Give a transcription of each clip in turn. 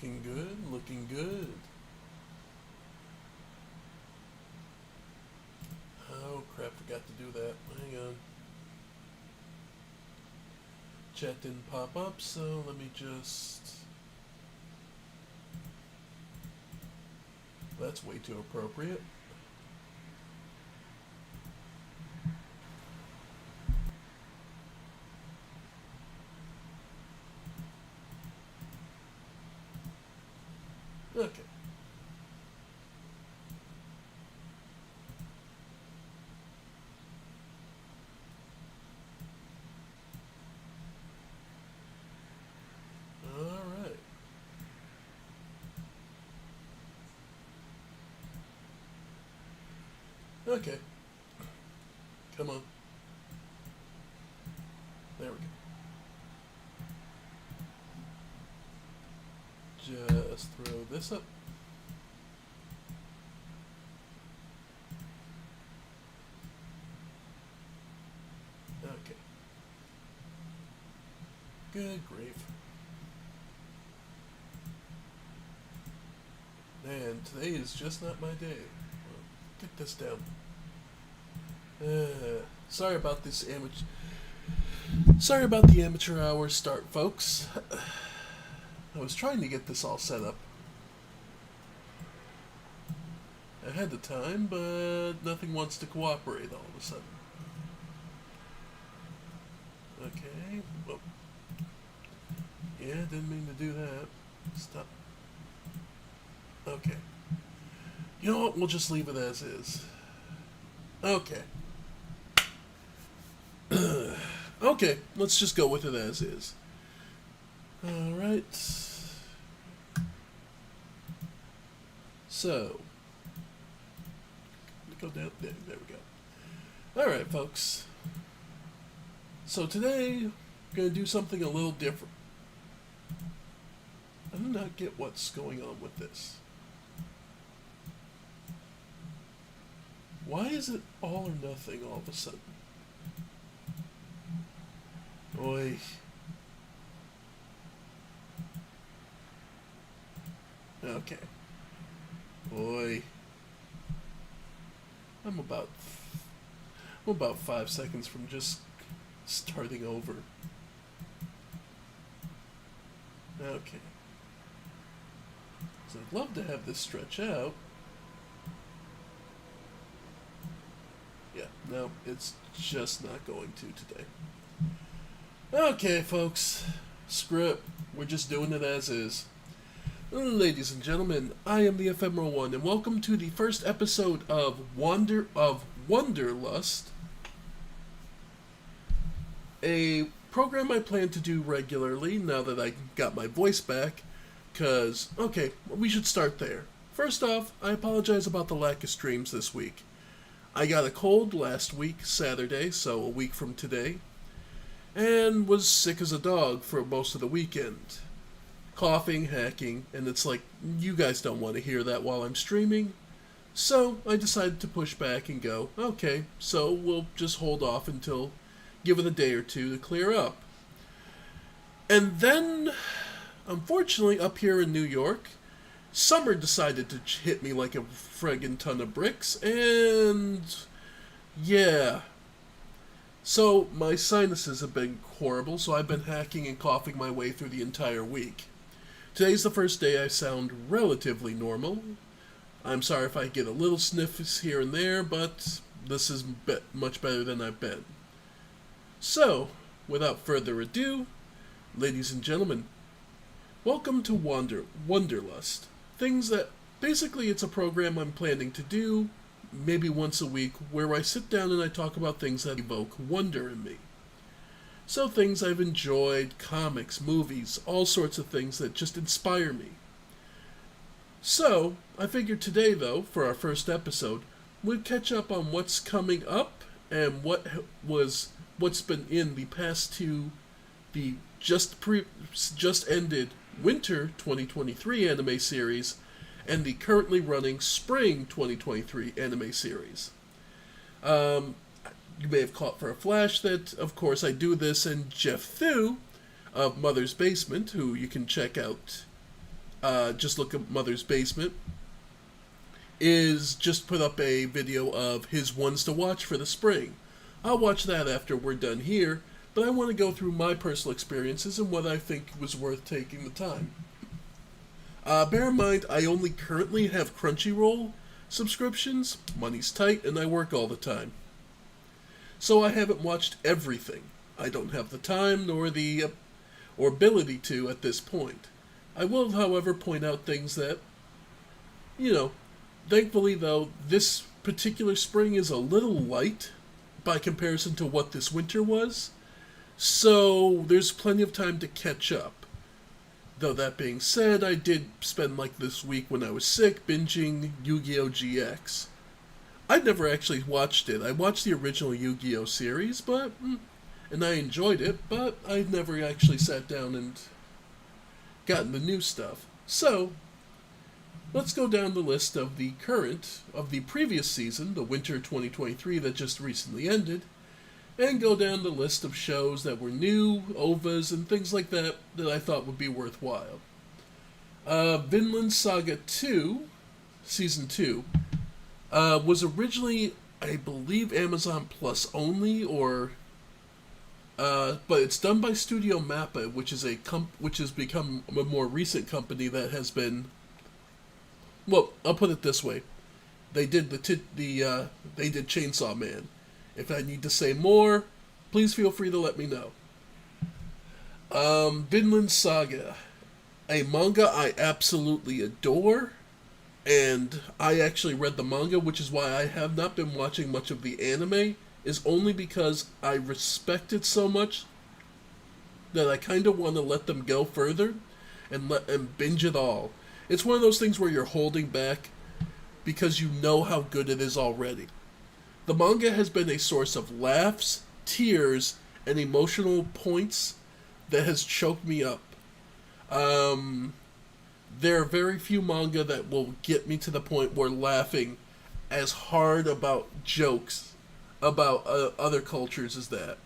Looking good, looking good. Oh crap, forgot to do that. Hang on. Chat didn't pop up, so let me just... That's way too appropriate. Okay. Alright. Okay. Come on. There we go. Just throw this up. Okay. Good grief. Man, today is just not my day. Well, get this down. Sorry about this amateur. Sorry about the amateur hour start, folks. I was trying to get this all set up. I had the time, but nothing wants to cooperate all of a sudden. Okay. Well, yeah, didn't mean to do that. Stop. Okay. You know what? We'll just leave it as is. Okay. Okay, let's just go with it as is. Alright. So. Go down. There we go. Alright, folks. So today, I'm going to do something a little different. I do not get what's going on with this. Why is it all or nothing all of a sudden? Oi. Okay. Oi. I'm about 5 seconds from just starting over. Okay. So I'd love to have this stretch out. Yeah, no, it's just not going to today. Okay, folks. Screw it. We're just doing it as is. Ladies and gentlemen, I am the Ephemeral One, and welcome to the first episode of Wanderlust, a program I plan to do regularly now that I got my voice back, because, okay, we should start there. First off, I apologize about the lack of streams this week. I got a cold last week, Saturday, so a week from today, and was sick as a dog for most of the weekend. Coughing, hacking, and it's like, you guys don't want to hear that while I'm streaming. So I decided to push back and go, okay, so we'll just hold off until, give it a day or two to clear up. And then, unfortunately, up here in New York, summer decided to hit me like a friggin' ton of bricks, and yeah. So my sinuses have been horrible, so I've been hacking and coughing my way through the entire week. Today's the first day I sound relatively normal. I'm sorry if I get a little sniffs here and there, but this is much better than I've been. So, without further ado, ladies and gentlemen, welcome to Wanderlust. Things that, basically it's a program I'm planning to do, maybe once a week, where I sit down and I talk about things that evoke wonder in me. So things I've enjoyed, comics, movies, all sorts of things that just inspire me. So, I figured today, though, for our first episode, we'd catch up on what's coming up and what's been in the past two, the just ended Winter 2023 anime series and the currently running Spring 2023 anime series. You may have caught for a flash that, of course, I do this, and Jeff Thu of Mother's Basement, who you can check out just look up Mother's Basement, is just put up a video of his ones to watch for the spring. I'll watch that after we're done here, but I want to go through my personal experiences and what I think was worth taking the time. Bear in mind, I only currently have Crunchyroll subscriptions. Money's tight, and I work all the time. So I haven't watched everything. I don't have the time nor the or ability to at this point. I will, however, point out things that, thankfully though, this particular spring is a little light by comparison to what this winter was. So there's plenty of time to catch up. Though that being said, I did spend like this week when I was sick binging Yu-Gi-Oh! GX. I'd never actually watched it. I watched the original Yu-Gi-Oh! Series, and I enjoyed it, but I'd never actually sat down and gotten the new stuff. So, let's go down the list of the previous season, the winter 2023 that just recently ended, and go down the list of shows that were new, OVAs, and things like that I thought would be worthwhile. Vinland Saga 2, Season 2, was originally, I believe, Amazon Plus only, but it's done by Studio Mappa, which has become a more recent company that has been. Well, I'll put it this way: they did they did Chainsaw Man. If I need to say more, please feel free to let me know. Vinland Saga, a manga I absolutely adore, and I actually read the manga, which is why I have not been watching much of the anime, is only because I respect it so much that I kind of want to let them go further and binge it all. It's one of those things where you're holding back because you know how good it is already. The manga has been a source of laughs, tears, and emotional points that has choked me up. There are very few manga that will get me to the point where laughing as hard about jokes about other cultures as that.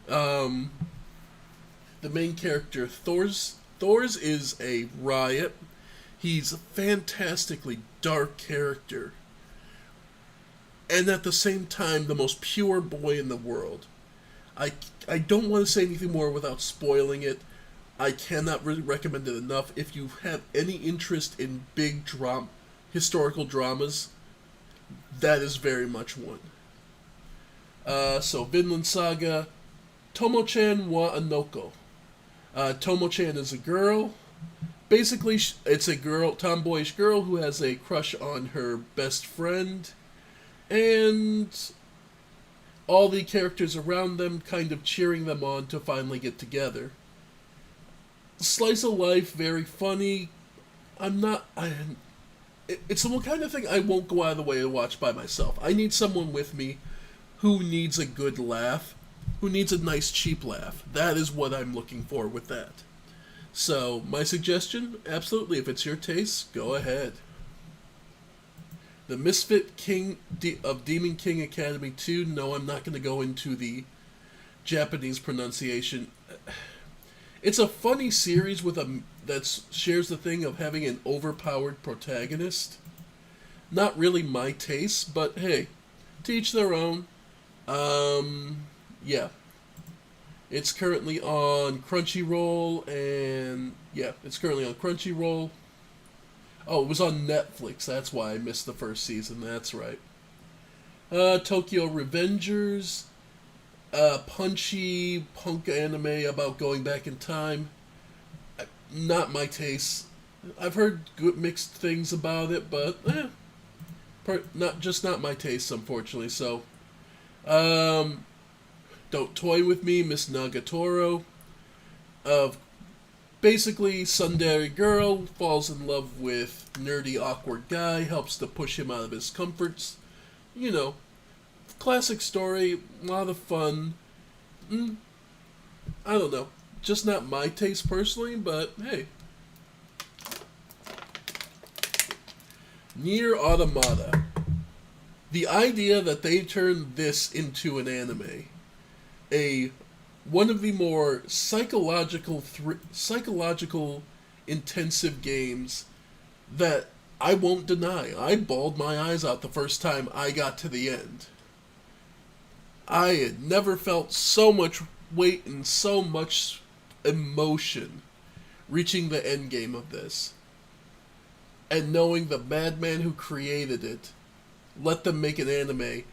The main character, Thors is a riot. He's a fantastically dark character. And at the same time, the most pure boy in the world. I don't want to say anything more without spoiling it. I cannot really recommend it enough. If you have any interest in big historical dramas, that is very much one. So Vinland Saga, Tomo-chan wa Anoko. Tomo-chan is a girl. Basically, it's a tomboyish girl who has a crush on her best friend, and all the characters around them kind of cheering them on to finally get together. Slice of life, very funny. It's the kind of thing I won't go out of the way to watch by myself. I need someone with me who needs a good laugh, who needs a nice cheap laugh. That is what I'm looking for with that. So, my suggestion, absolutely, if it's your taste, go ahead. The Misfit King of Demon King Academy 2, no, I'm not going to go into the Japanese pronunciation. It's a funny series that shares the thing of having an overpowered protagonist. Not really my taste, but hey, to each their own. Yeah. It's currently on Crunchyroll, and yeah, it's currently on Crunchyroll. Oh, it was on Netflix, that's why I missed the first season, that's right. Tokyo Revengers, punchy punk anime about going back in time. Not my taste. I've heard good mixed things about it, but not my taste, unfortunately. So, Don't Toy With Me, Miss Nagatoro. Basically, tsundere girl falls in love with nerdy, awkward guy, helps to push him out of his comforts. You know, classic story, a lot of fun. I don't know. Just not my taste personally, but hey. Nier Automata. The idea that they turned this into an anime, one of the more psychological intensive games that I won't deny. I bawled my eyes out the first time I got to the end. I had never felt so much weight and so much emotion reaching the end game of this. And knowing the madman who created it let them make an anime.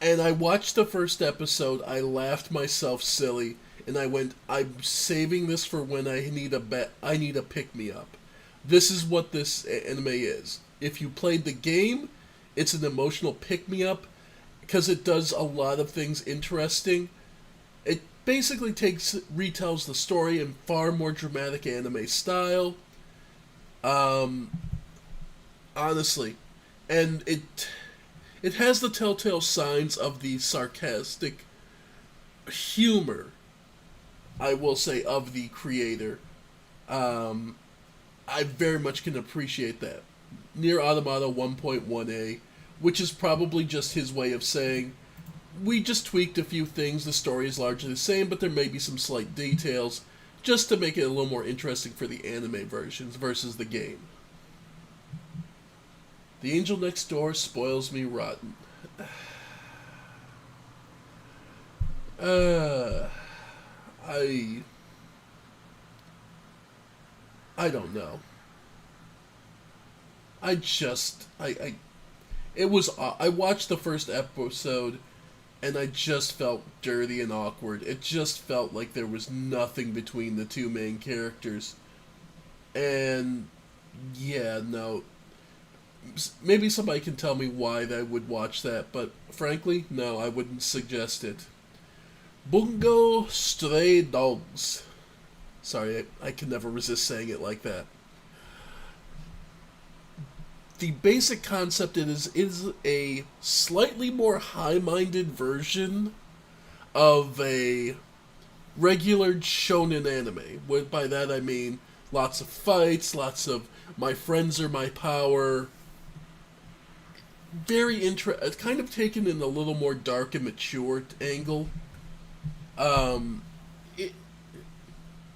And I watched the first episode, I laughed myself silly, and I went, I'm saving this for when I need a pick me up. This is what this anime is. If you played the game, it's an emotional pick me up because it does a lot of things interesting. It basically retells the story in far more dramatic anime style. Honestly, and it has the telltale signs of the sarcastic humor, I will say, of the creator. I very much can appreciate that. Near Automata 1.1a, which is probably just his way of saying, we just tweaked a few things, the story is largely the same, but there may be some slight details, just to make it a little more interesting for the anime versions versus the game. The Angel Next Door spoils me rotten. I don't know. I watched the first episode and I just felt dirty and awkward. It just felt like there was nothing between the two main characters. And yeah, no. Maybe somebody can tell me why I would watch that, but frankly, no, I wouldn't suggest it. Bungo Stray Dogs. Sorry, I can never resist saying it like that. The basic concept is a slightly more high-minded version of a regular shonen anime. By that I mean lots of fights, lots of my friends are my power. Kind of taken in a little more dark and mature angle. It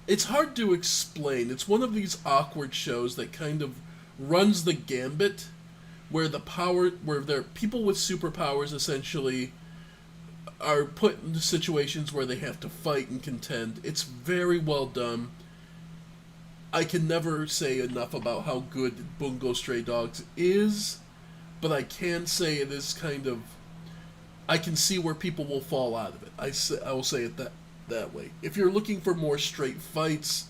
it's hard to explain. It's one of these awkward shows that kind of runs the gambit, where there people with superpowers essentially are put into situations where they have to fight and contend. It's very well done. I can never say enough about how good Bungo Stray Dogs is, but I can say it is kind of. I can see where people will fall out of it. I will say it that way. If you're looking for more straight fights,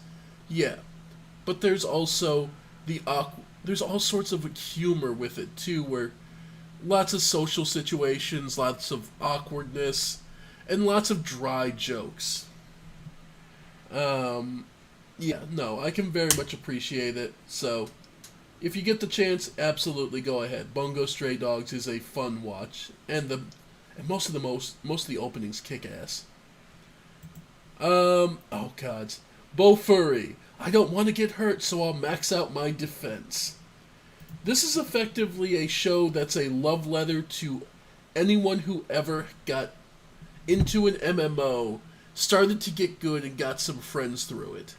yeah, but there's also there's all sorts of humor with it too, where lots of social situations, lots of awkwardness, and lots of dry jokes. Yeah, no, I can very much appreciate it. So, if you get the chance, absolutely go ahead. Bungo Stray Dogs is a fun watch, and most of the openings kick ass. Oh gods, Bo Furry. I don't want to get hurt, so I'll max out my defense. This is effectively a show that's a love letter to anyone who ever got into an MMO, started to get good, and got some friends through it.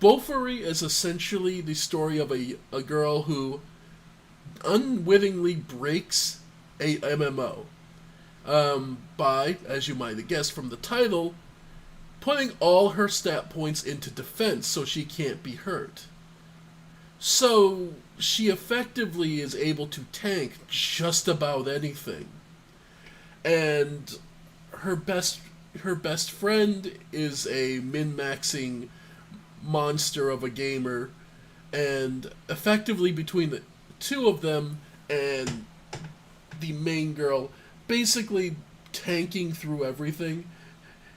Bofuri is essentially the story of a girl who unwittingly breaks a MMO by, as you might have guessed from the title, putting all her stat points into defense so she can't be hurt. So she effectively is able to tank just about anything. And her best friend is a min-maxing monster of a gamer, and effectively between the two of them and the main girl, basically tanking through everything.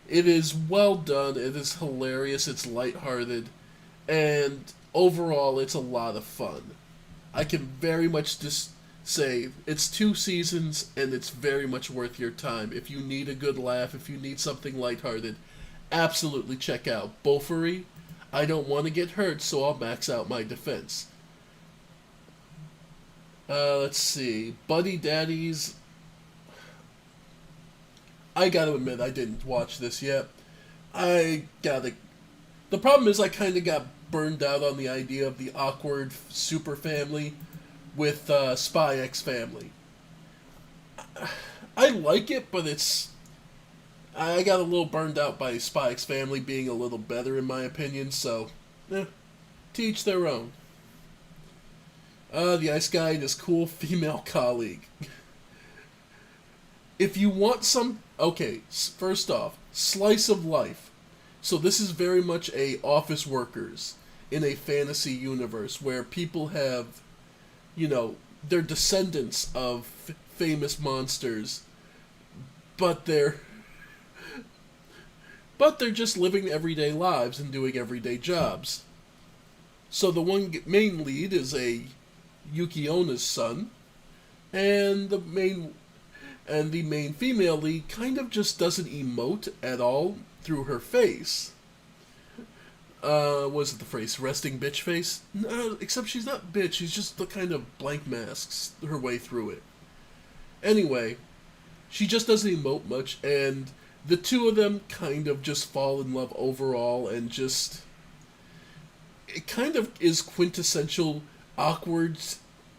It is well done, it is hilarious, it's lighthearted, and overall it's a lot of fun. I can very much just say it's 2 seasons and it's very much worth your time. If you need a good laugh, if you need something lighthearted, absolutely check out Bofuri. I don't want to get hurt, so I'll max out my defense. Let's see. Buddy Daddies. I gotta admit, I didn't watch this yet. I gotta. The problem is, I kind of got burned out on the idea of the awkward super family with Spy X Family. I like it, but it's. I got a little burned out by Spy X Family being a little better, in my opinion, so. To each their own. The Ice Guy and his cool female colleague. If you want some. Okay, first off, slice of life. So this is very much a office workers in a fantasy universe where people have, they're descendants of famous monsters, but they're just living everyday lives and doing everyday jobs. So the one main lead is a Yuki Ona's son, and the main female lead kind of just doesn't emote at all through her face. Was it the phrase resting bitch face? No, except she's not bitch, she's just the kind of blank masks her way through it. Anyway, she just doesn't emote much, and the two of them kind of just fall in love overall, and just... It kind of is quintessential awkward,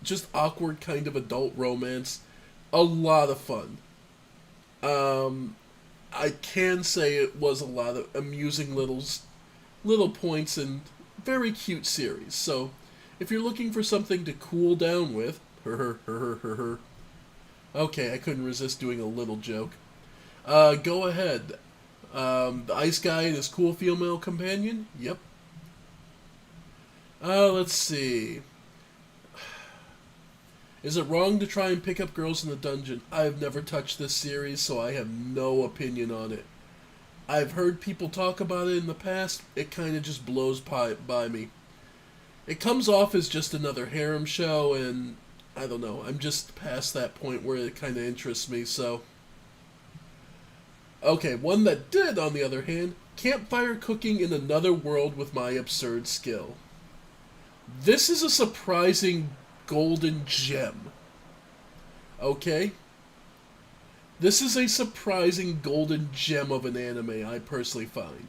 just awkward kind of adult romance. A lot of fun. I can say it was a lot of amusing little points and very cute series. So, if you're looking for something to cool down with, okay, I couldn't resist doing a little joke. Go ahead. The Ice Guy and his cool female companion? Yep. Let's see. Is it wrong to try and pick up girls in the dungeon? I've never touched this series, so I have no opinion on it. I've heard people talk about it in the past. It kind of just blows by me. It comes off as just another harem show, and I don't know. I'm just past that point where it kind of interests me, so... Okay, one that did, on the other hand, campfire cooking in another world with my absurd skill. This is a surprising golden gem. Okay? This is a surprising golden gem of an anime, I personally find.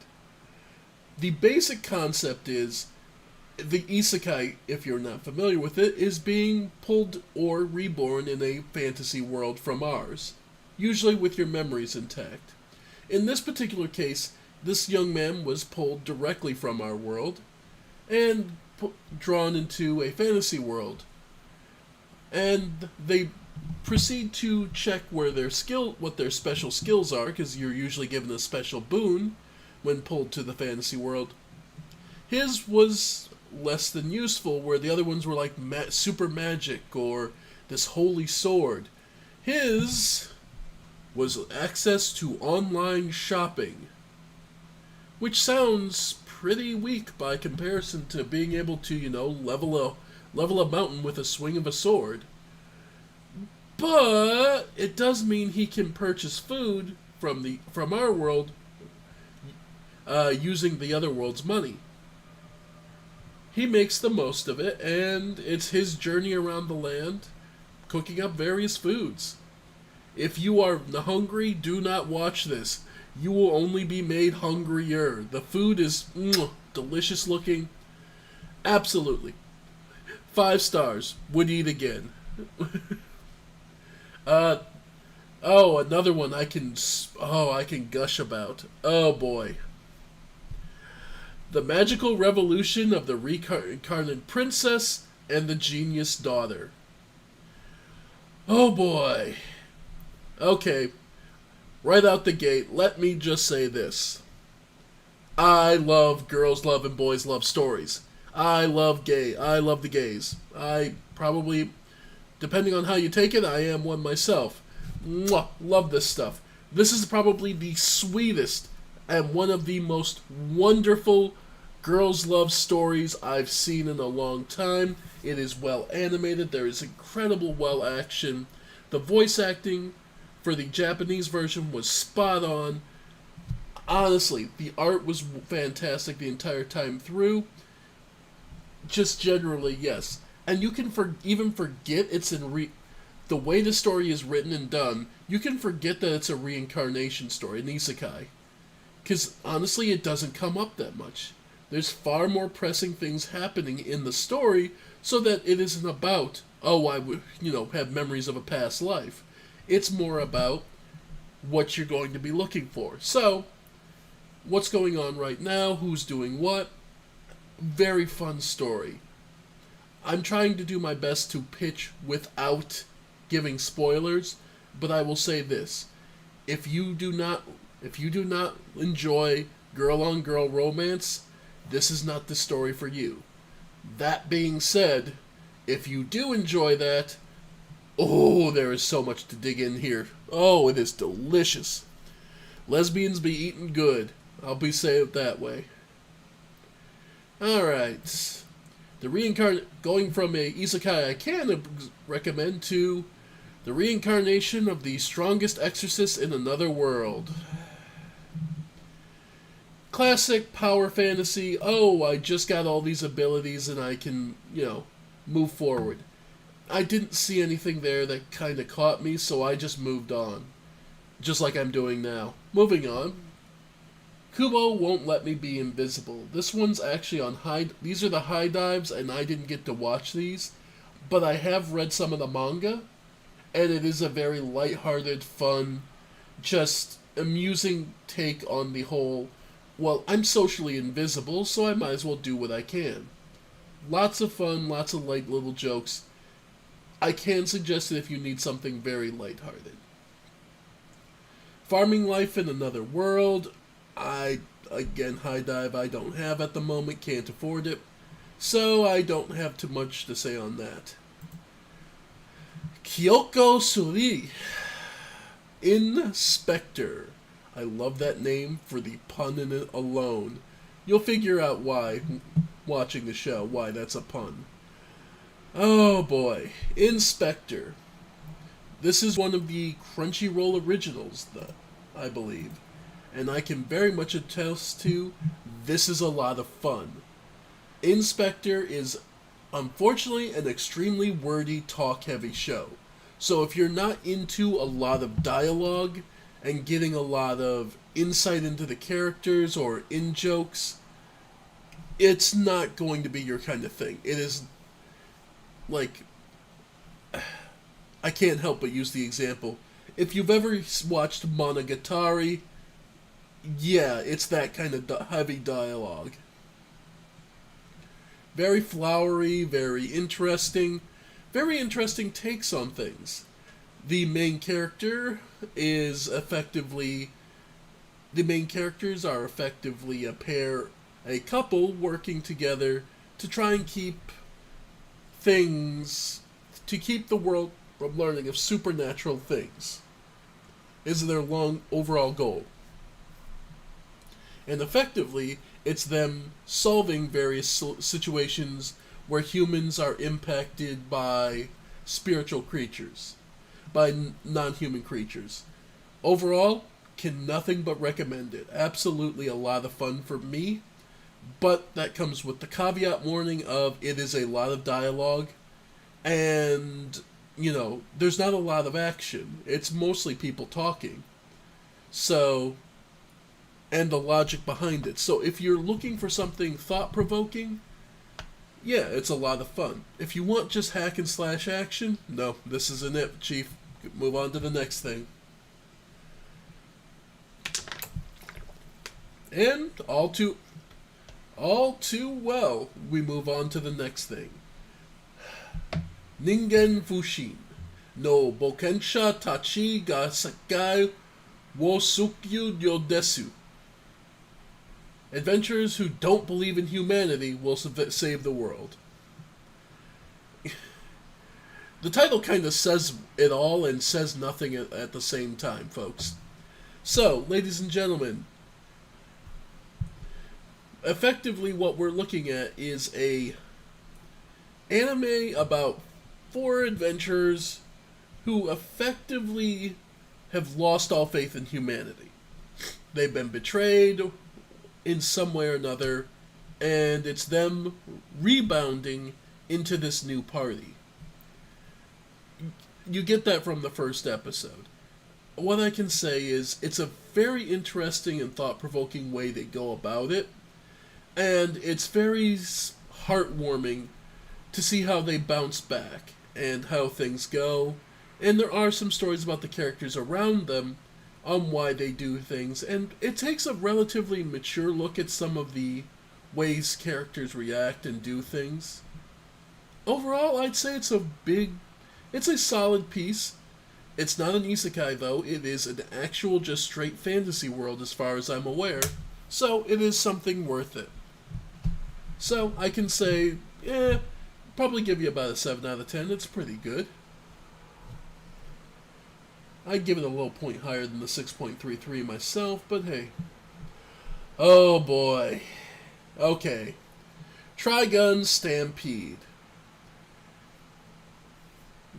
The basic concept is, the isekai, if you're not familiar with it, is being pulled or reborn in a fantasy world from ours, usually with your memories intact. In this particular case, this young man was pulled directly from our world and drawn into a fantasy world. And they proceed to check what their special skills are, because you're usually given a special boon when pulled to the fantasy world. His was less than useful, where the other ones were like super magic or this holy sword. His was access to online shopping, which sounds pretty weak by comparison to being able to, level a mountain with a swing of a sword. But it does mean he can purchase food from our world using the other world's money. He makes the most of it, and it's his journey around the land, cooking up various foods. If you are hungry, do not watch this. You will only be made hungrier. The food is delicious looking. Absolutely. 5 stars. Would eat again. Another one I can gush about. Oh boy. The Magical Revolution of the Reincarnate Princess and the Genius Daughter. Oh boy. Okay, right out the gate, let me just say this. I love girls love and boys love stories. I love the gays. I probably, depending on how you take it, I am one myself. Mwah, love this stuff. This is probably the sweetest and one of the most wonderful girls love stories I've seen in a long time. It is well animated. There is incredible well action. The voice acting for the Japanese version was spot on. Honestly, the art was fantastic the entire time through. Just generally, yes. And you can even forget it's in the way the story is written and done, you can forget that it's a reincarnation story, an isekai. Because honestly, it doesn't come up that much. There's far more pressing things happening in the story, so that it isn't about, oh, I would, have memories of a past life. It's more about what you're going to be looking for. So, what's going on right now, who's doing what. Very fun story. I'm trying to do my best to pitch without giving spoilers, but I will say this. If you do not enjoy girl on girl romance, this is not the story for you. That being said, if you do enjoy that, oh, there is so much to dig in here. Oh, it is delicious. Lesbians be eating good. I'll be saying it that way. Alright. Going from a isekai I can recommend to the reincarnation of the strongest exorcist in another world. Classic power fantasy. Oh, I just got all these abilities and I can, move forward. I didn't see anything there that kind of caught me, so I just moved on. Just like I'm doing now. Moving on. Kubo Won't Let Me Be Invisible. This one's actually on high... These are the high dives, and I didn't get to watch these. But I have read some of the manga, and it is a very lighthearted, fun, just amusing take on the whole, well, I'm socially invisible, so I might as well do what I can. Lots of fun, lots of light little jokes. I can suggest it if you need something very lighthearted. Farming Life in Another World. Again, high dive I don't have at the moment, can't afford it, so I don't have too much to say on that. Kyoko Suri, Inspector. I love that name for the pun in it alone. You'll figure out why, watching the show, why that's a pun. Oh boy, Inspector. This is one of the Crunchyroll originals, I believe. And I can very much attest to, this is a lot of fun. Inspector is, unfortunately, an extremely wordy, talk-heavy show. So if you're not into a lot of dialogue and getting a lot of insight into the characters or in-jokes, it's not going to be your kind of thing. It is, like, I can't help but use the example. If you've ever watched Monogatari, yeah, it's that kind of heavy dialogue. Very flowery, very interesting takes on things. The main characters are effectively a couple working together to try and keep the world from learning of supernatural things. Is their long overall goal. And effectively, it's them solving various situations where humans are impacted by spiritual creatures, by non-human creatures. Overall, can nothing but recommend it. Absolutely a lot of fun for me, but that comes with the caveat warning of it is a lot of dialogue, and, there's not a lot of action. It's mostly people talking. So... and the logic behind it. So if you're looking for something thought-provoking, yeah, it's a lot of fun. If you want just hack and slash action, no, this isn't it, Chief. Move on to the next thing. And all too well, we move on to the next thing. Ningen Fushin no Bokensha Tachi ga Sakai wo Sukyu yo desu. Adventurers who don't believe in humanity will save the world. The title kind of says it all and says nothing at the same time, folks. So, ladies and gentlemen, effectively what we're looking at is a anime about 4 adventurers who effectively have lost all faith in humanity. They've been betrayed in some way or another, and it's them rebounding into this new party. You get that from the first episode. What I can say is it's a very interesting and thought-provoking way they go about it. And it's very heartwarming to see how they bounce back and how things go. And there are some stories about the characters around them on why they do things. And it takes a relatively mature look at some of the ways characters react and do things. Overall, I'd say it's a solid piece. It's not an isekai, though. It is an actual, just straight fantasy world as far as I'm aware. So, it is something worth it. So, I can say, probably give you about a 7 out of 10. It's pretty good. I'd give it a little point higher than the 6.33 myself, but hey. Oh boy. Okay. Trigun Stampede.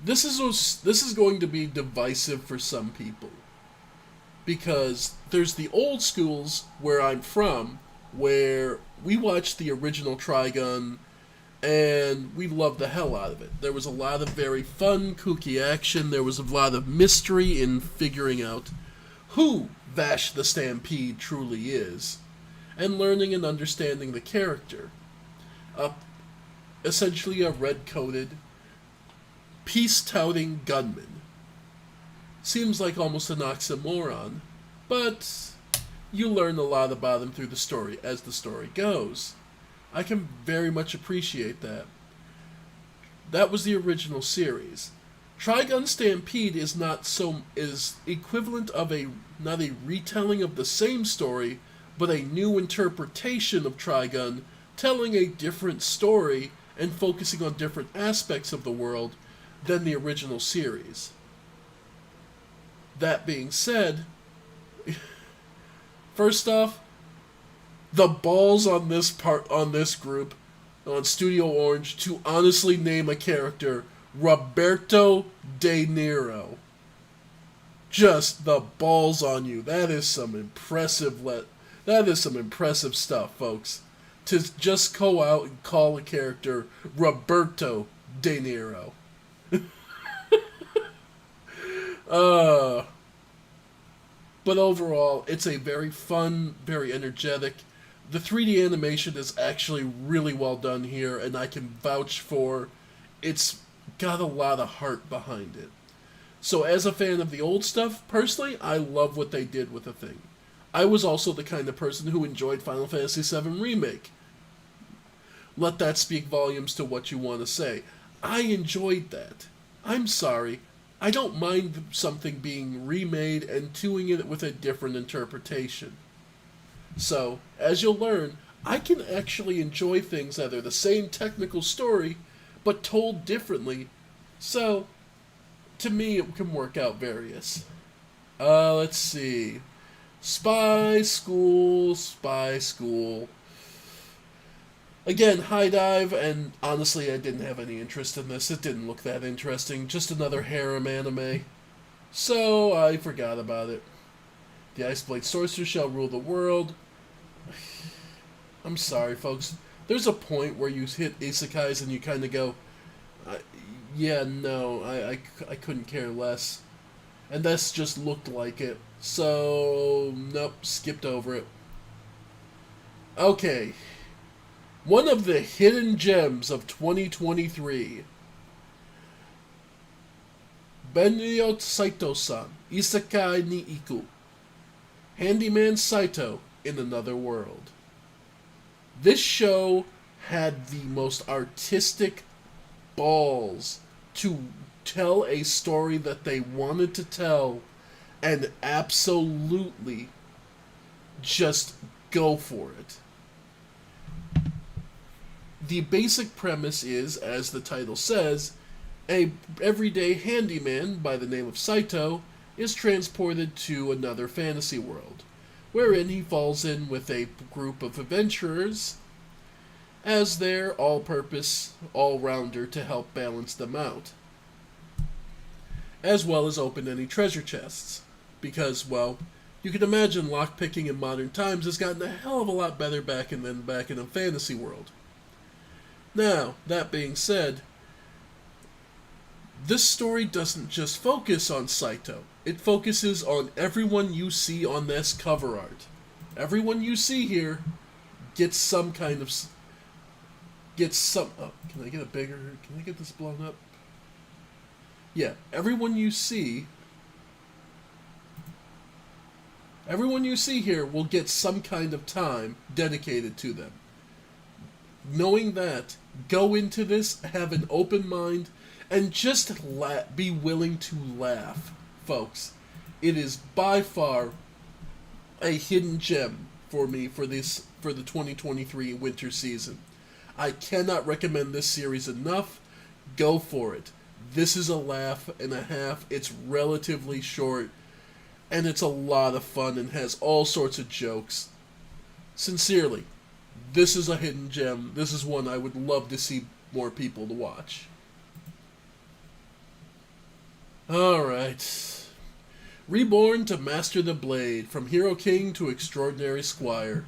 This is going to be divisive for some people. Because there's the old schools where I'm from, where we watched the original Trigun and we loved the hell out of it. There was a lot of very fun, kooky action. There was a lot of mystery in figuring out who Vash the Stampede truly is, and learning and understanding the character. Essentially a red-coated, peace-touting gunman. Seems like almost an oxymoron, but you learn a lot about him through the story as the story goes. I can very much appreciate that. That was the original series. Trigun Stampede is equivalent of not a retelling of the same story, but a new interpretation of Trigun, telling a different story and focusing on different aspects of the world than the original series. That being said, first off, the balls on this group, on Studio Orange, to honestly name a character Roberto De Niro. Just the balls on you. That is some impressive stuff, folks. To just go out and call a character Roberto De Niro. But overall, it's a very fun, very energetic. The 3D animation is actually really well done here, and I can vouch for it's got a lot of heart behind it. So as a fan of the old stuff, personally, I love what they did with the thing. I was also the kind of person who enjoyed Final Fantasy VII Remake. Let that speak volumes to what you want to say. I enjoyed that. I'm sorry. I don't mind something being remade and doing it with a different interpretation. So, as you'll learn, I can actually enjoy things that are the same technical story, but told differently. So, to me, it can work out various. Let's see. Spy School. Again, High Dive, and honestly, I didn't have any interest in this. It didn't look that interesting. Just another harem anime. So, I forgot about it. The Iceblade Sorcerer shall rule the world. I'm sorry, folks. There's a point where you hit isekais and you kind of go, I couldn't care less. And this just looked like it. So, nope, skipped over it. Okay. One of the hidden gems of 2023. Benryo Saito-san, Isekai ni Iku. Handyman Saito in Another World. This show had the most artistic balls to tell a story that they wanted to tell and absolutely just go for it. The basic premise is, as the title says, a everyday handyman by the name of Saito is transported to another fantasy world, wherein he falls in with a group of adventurers as their all-purpose all-rounder to help balance them out, as well as open any treasure chests, because, well, you can imagine lockpicking in modern times has gotten a hell of a lot better back in a fantasy world. Now, that being said, This story doesn't just focus on Saito. It focuses on everyone you see on this cover art. Everyone you see here gets some kind of gets some. Oh, can I get a bigger? Can I get this blown up? Yeah, everyone you see here will get some kind of time dedicated to them. Knowing that, go into this, have an open mind, and just be willing to laugh, folks. It is by far a hidden gem for me for the 2023 winter season. I cannot recommend this series enough. Go for it. This is a laugh and a half. It's relatively short, and it's a lot of fun and has all sorts of jokes. Sincerely, this is a hidden gem. This is one I would love to see more people to watch. Alright. Reborn to master the blade, from hero king to extraordinary squire.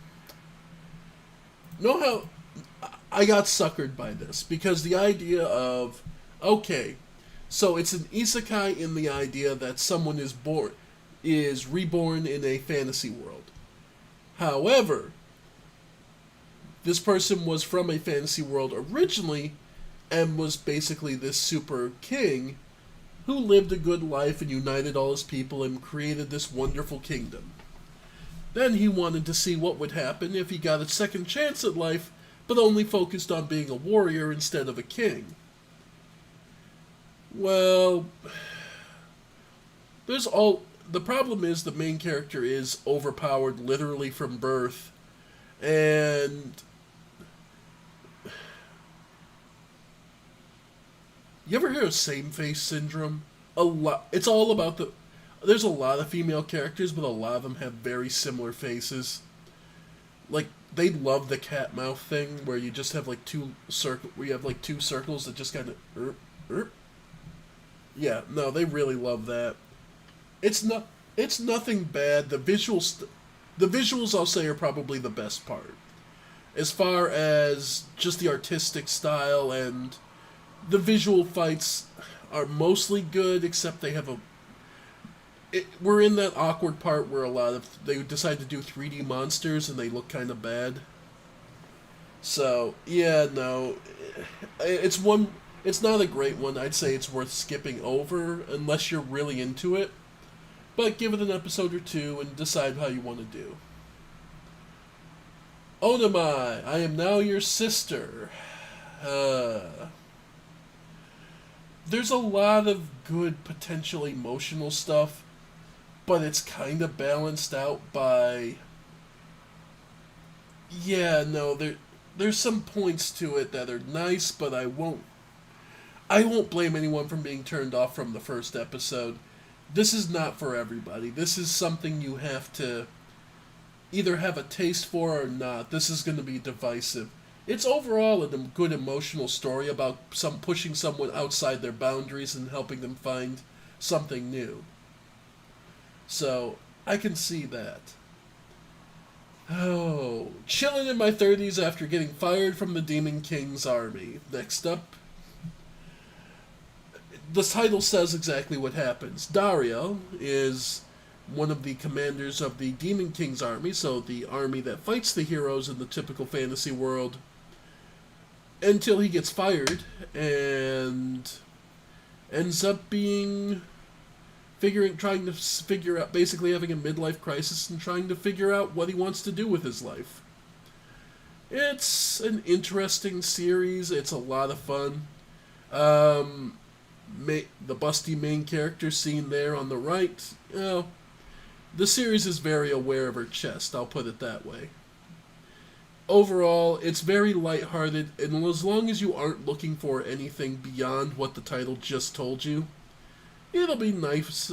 Know how I got suckered by this? Because the idea of, okay, so it's an isekai in the idea that someone is reborn in a fantasy world. However, this person was from a fantasy world originally and was basically this super king who lived a good life and united all his people and created this wonderful kingdom. Then he wanted to see what would happen if he got a second chance at life, but only focused on being a warrior instead of a king. Well, the problem is the main character is overpowered literally from birth, and you ever hear of same face syndrome? It's all about there's a lot of female characters, but a lot of them have very similar faces. Like, they love the cat mouth thing where you just have like two circles that just kind of Yeah, no, they really love that. It's nothing bad. The visuals I'll say are probably the best part. As far as just the artistic style, and the visual fights are mostly good, except they have we're in that awkward part where they decide to do 3D monsters and they look kind of bad. So, yeah, no. It's not a great one. I'd say it's worth skipping over unless you're really into it. But give it an episode or two and decide how you want to do. Onamai, I am now your sister. There's a lot of good potential emotional stuff, but it's kind of balanced out by... Yeah, no, there's some points to it that are nice, but I won't blame anyone from being turned off from the first episode. This is not for everybody. This is something you have to either have a taste for or not. This is going to be divisive. It's overall a good emotional story about pushing someone outside their boundaries and helping them find something new. So, I can see that. Oh, chilling in my 30s after getting fired from the Demon King's army. Next up, the title says exactly what happens. Dario is one of the commanders of the Demon King's army, so the army that fights the heroes in the typical fantasy world, until he gets fired and ends up trying to figure out, basically having a midlife crisis and trying to figure out what he wants to do with his life. It's an interesting series. It's a lot of fun. The busty main character seen there on the right, the series is very aware of her chest, I'll put it that way. Overall, it's very lighthearted, and as long as you aren't looking for anything beyond what the title just told you, it'll be nice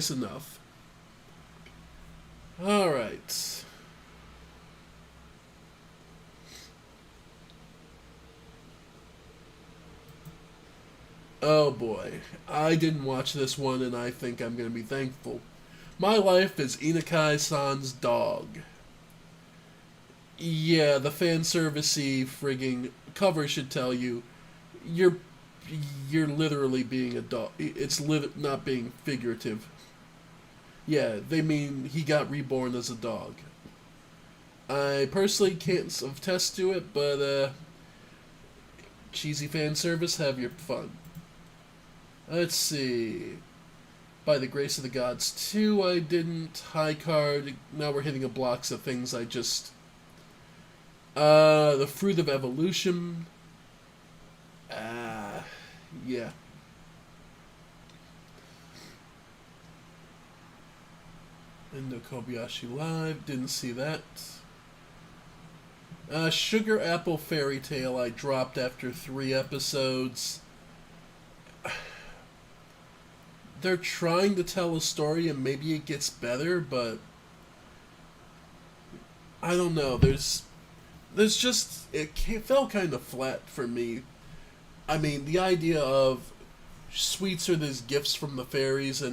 enough. Alright. Oh boy. I didn't watch this one, and I think I'm going to be thankful. My Life is Inakai-san's Dog. Yeah, the fan servicey frigging cover should tell you you're you're literally being a dog. It's not being figurative. Yeah, they mean he got reborn as a dog. I personally can't attest to it, but cheesy fan service, have your fun. Let's see. By the grace of the gods, 2 I didn't. High card. Now we're hitting a blocks of things I just. The fruit of evolution. Yeah. Indo Kobayashi Live. Didn't see that. Sugar Apple Fairy Tale I dropped after 3 episodes. They're trying to tell a story and maybe it gets better, but I don't know. There's just fell kind of flat for me. I mean, the idea of sweets are these gifts from the fairies,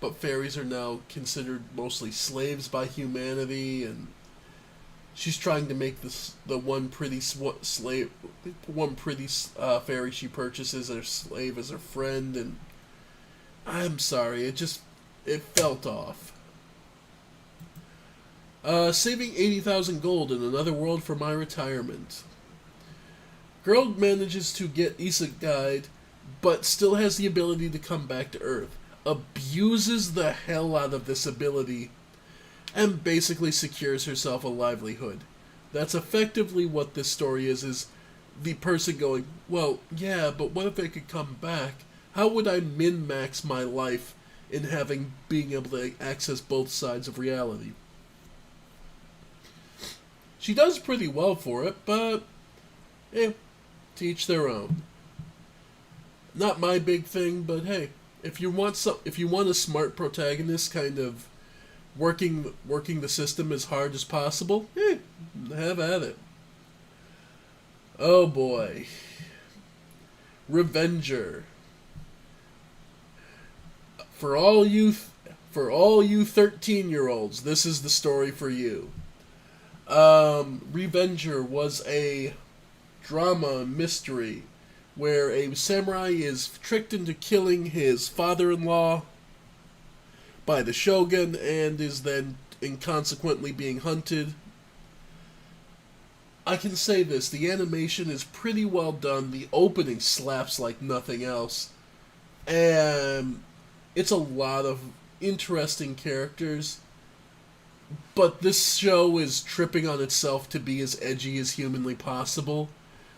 but fairies are now considered mostly slaves by humanity, and she's trying to make the one pretty fairy she purchases as her slave as her friend, and I'm sorry, it felt off. Saving 80,000 gold in another world for my retirement. Girl manages to get isekai'd, but still has the ability to come back to Earth. Abuses the hell out of this ability, and basically secures herself a livelihood. That's effectively what this story is the person going, well, yeah, but what if I could come back? How would I min-max my life in being able to access both sides of reality? She does pretty well for it, but to each their own. Not my big thing, but hey, if you want a smart protagonist kind of working the system as hard as possible, have at it. Oh boy. Revenger. For all you 13-year-olds, this is the story for you. Revenger was a drama mystery where a samurai is tricked into killing his father-in-law by the shogun and is then inconsequently being hunted. I can say this, the animation is pretty well done, the opening slaps like nothing else, and it's a lot of interesting characters, but this show is tripping on itself to be as edgy as humanly possible.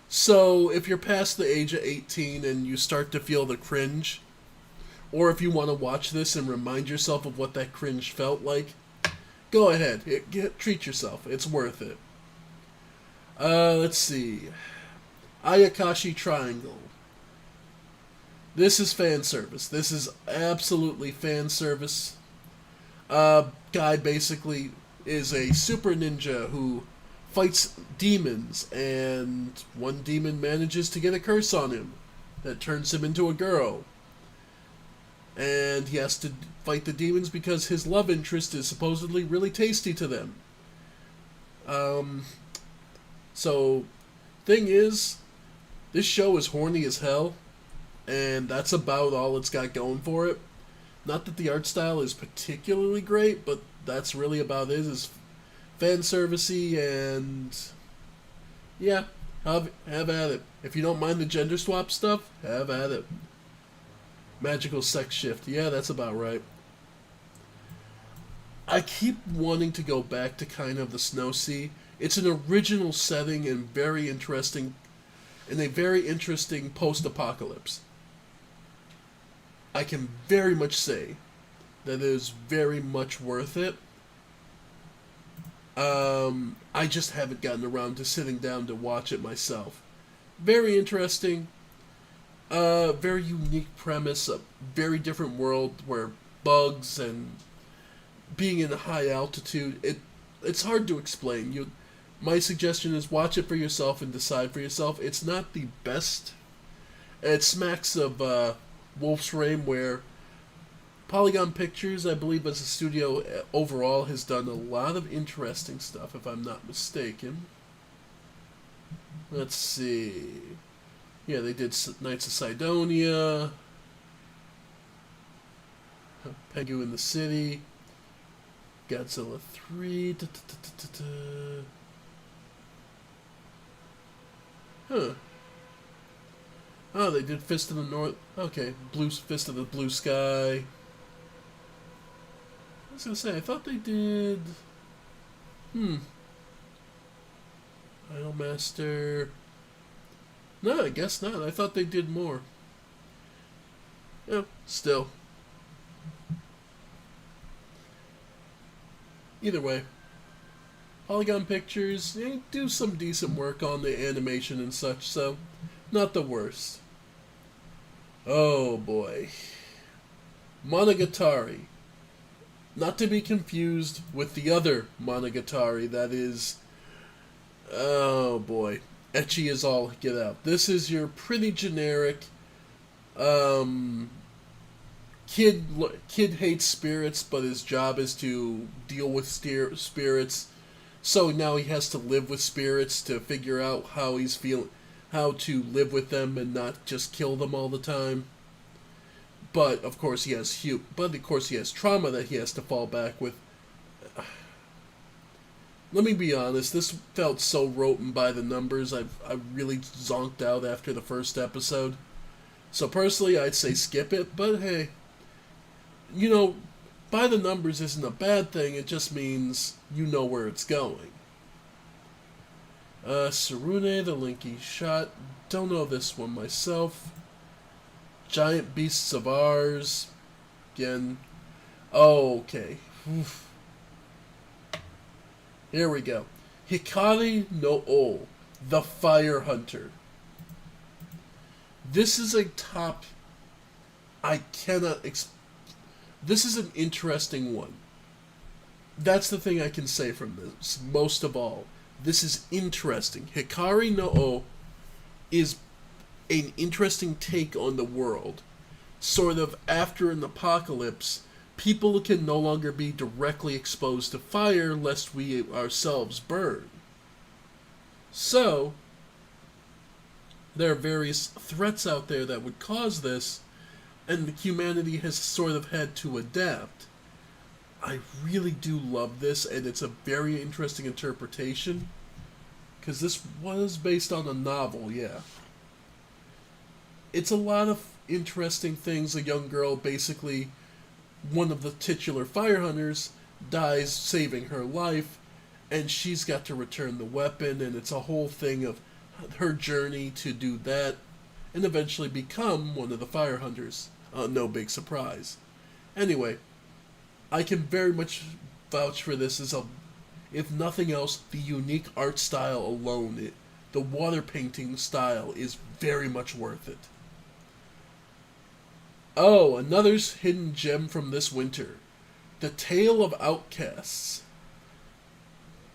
So if you're past the age of 18 and you start to feel the cringe, or if you want to watch this and remind yourself of what that cringe felt like, go ahead. Treat yourself. It's worth it. Let's see. Ayakashi Triangle. This is fan service. This is absolutely fan service. Guy basically is a super ninja who fights demons, and one demon manages to get a curse on him that turns him into a girl. And he has to fight the demons because his love interest is supposedly really tasty to them. So, thing is, this show is horny as hell, and that's about all it's got going for it. Not that the art style is particularly great, but that's really about it, is fan servicey, and yeah, have at it. If you don't mind the gender swap stuff, have at it. Magical sex shift, yeah, that's about right. I keep wanting to go back to kind of the Snow Sea. It's an original setting and very interesting, in a very interesting post-apocalypse. I can very much say that it is very much worth it. I just haven't gotten around to sitting down to watch it myself. Very interesting. Very unique premise. A very different world where bugs and being in a high altitude. It's hard to explain. My suggestion is watch it for yourself and decide for yourself. It's not the best. It smacks of Wolf's Rain, where Polygon Pictures, I believe, as a studio overall, has done a lot of interesting stuff, if I'm not mistaken. Let's see. Yeah, they did Knights of Sidonia, Pegu in the City, Godzilla 3. Huh. Oh, they did Fist of the North. Okay, Fist of the Blue Sky. I was gonna say, I thought they did. Idolmaster. No, I guess not. I thought they did more. Yeah, still. Either way, Polygon Pictures, they do some decent work on the animation and such, so not the worst. Oh boy. Monogatari. Not to be confused with the other Monogatari that is. Oh boy. Ecchi is all get out. This is your pretty generic. Kid hates spirits, but his job is to deal with spirits. So now he has to live with spirits to figure out how he's feeling, how to live with them and not just kill them all the time. But of course he has trauma that he has to fall back with. Let me be honest, this felt so rote by the numbers. I really zonked out after the first episode. So personally, I'd say skip it. But hey, by the numbers isn't a bad thing. It just means you know where it's going. Sarune, the Linky Shot. Don't know this one myself. Giant Beasts of Ours. Again. Oh, okay. Oof. Here we go. Hikari no O, the Fire Hunter. This is a top... This is an interesting one. That's the thing I can say from this, most of all. This is interesting. Hikari no O is an interesting take on the world. Sort of after an apocalypse, people can no longer be directly exposed to fire lest we ourselves burn. So, there are various threats out there that would cause this, and humanity has sort of had to adapt. I really do love this, and it's a very interesting interpretation, because this was based on a novel, yeah. It's a lot of interesting things. A young girl, basically, one of the titular fire hunters, dies saving her life, and she's got to return the weapon, and it's a whole thing of her journey to do that, and eventually become one of the fire hunters. No big surprise. Anyway, I can very much vouch for this as if nothing else, the unique art style alone, the water painting style is very much worth it. Oh, another hidden gem from this winter. The Tale of Outcasts.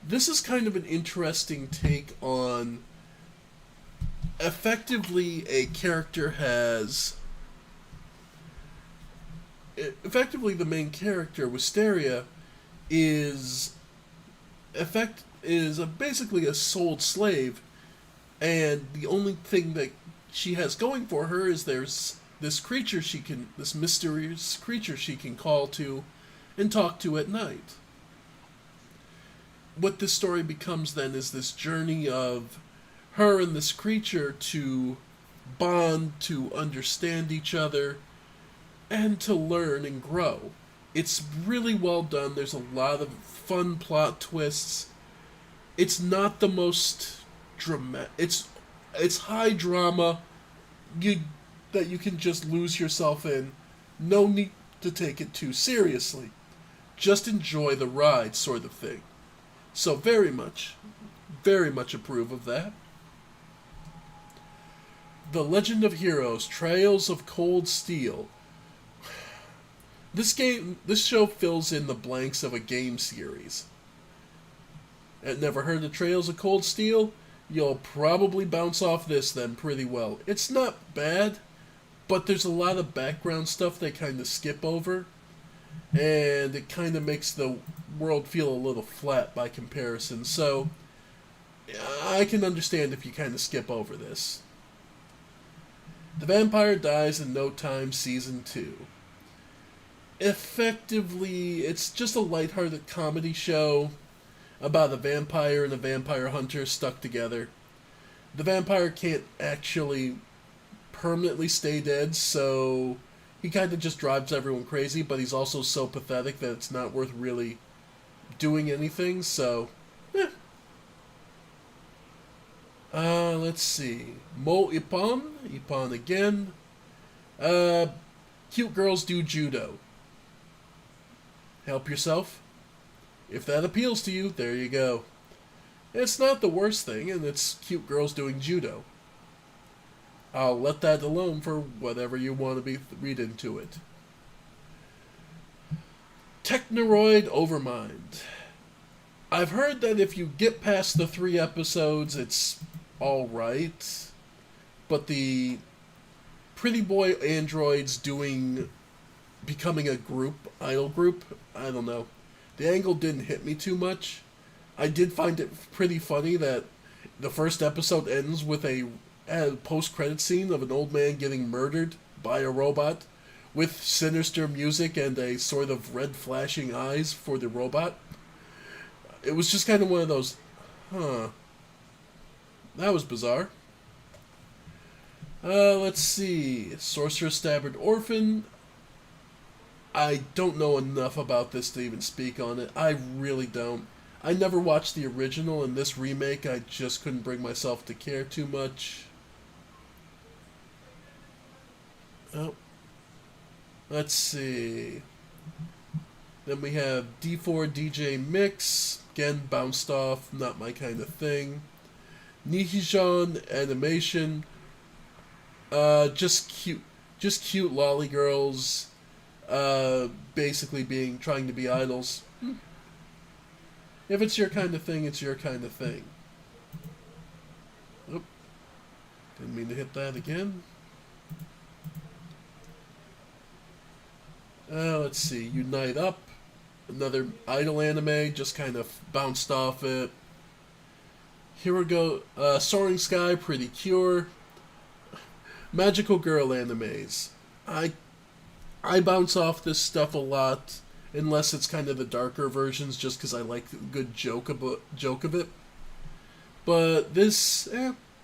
This is kind of an interesting take on... Effectively, the main character, Wisteria, is basically a sold slave, and the only thing that she has going for her is there's this mysterious creature she can call to and talk to at night. What this story becomes then is this journey of her and this creature to bond, to understand each other, and to learn and grow. It's really well done. There's a lot of fun plot twists. It's not the most dramatic. It's high drama that you can just lose yourself in. No need to take it too seriously. Just enjoy the ride, sort of thing. So very much approve of that. The Legend of Heroes: Trails of Cold Steel. This show fills in the blanks of a game series. Never heard of Trails of Cold Steel? You'll probably bounce off this then pretty well. It's not bad, but there's a lot of background stuff they kind of skip over, and it kind of makes the world feel a little flat by comparison. So, I can understand if you kind of skip over this. The Vampire Dies in No Time Season 2. Effectively, it's just a lighthearted comedy show about a vampire and a vampire hunter stuck together. The vampire can't actually permanently stay dead, so he kind of just drives everyone crazy, but he's also so pathetic that it's not worth really doing anything, so. Eh. Let's see. Mo Ippon. Ippon again. Uh, Cute girls do judo. Help yourself. If that appeals to you, there you go. It's not the worst thing, and it's cute girls doing judo. I'll let that alone for whatever you want to read into it. Technoroid Overmind. I've heard that if you get past the 3 episodes, it's alright. But the pretty boy androids becoming a idol group, I don't know. The angle didn't hit me too much. I did find it pretty funny that the first episode ends with a post-credit scene of an old man getting murdered by a robot with sinister music and a sort of red flashing eyes for the robot. It was just kind of one of those, that was bizarre. Let's see. Sorceress Stabbard Orphan. I don't know enough about this to even speak on it. I really don't. I never watched the original, and this remake I just couldn't bring myself to care too much. Oh. Let's see. Then we have D4 DJ Mix. Again, bounced off, not my kind of thing. Nihijon Animation. Just cute lolly girls. Basically trying to be idols. If it's your kind of thing, it's your kind of thing. Oop. Didn't mean to hit that again. Let's see. Unite Up. Another idol anime. Just kind of bounced off it. Here we go. Soaring Sky, Pretty Cure. Magical Girl animes. I bounce off this stuff a lot, unless it's kind of the darker versions, just because I like the good joke of it. But this,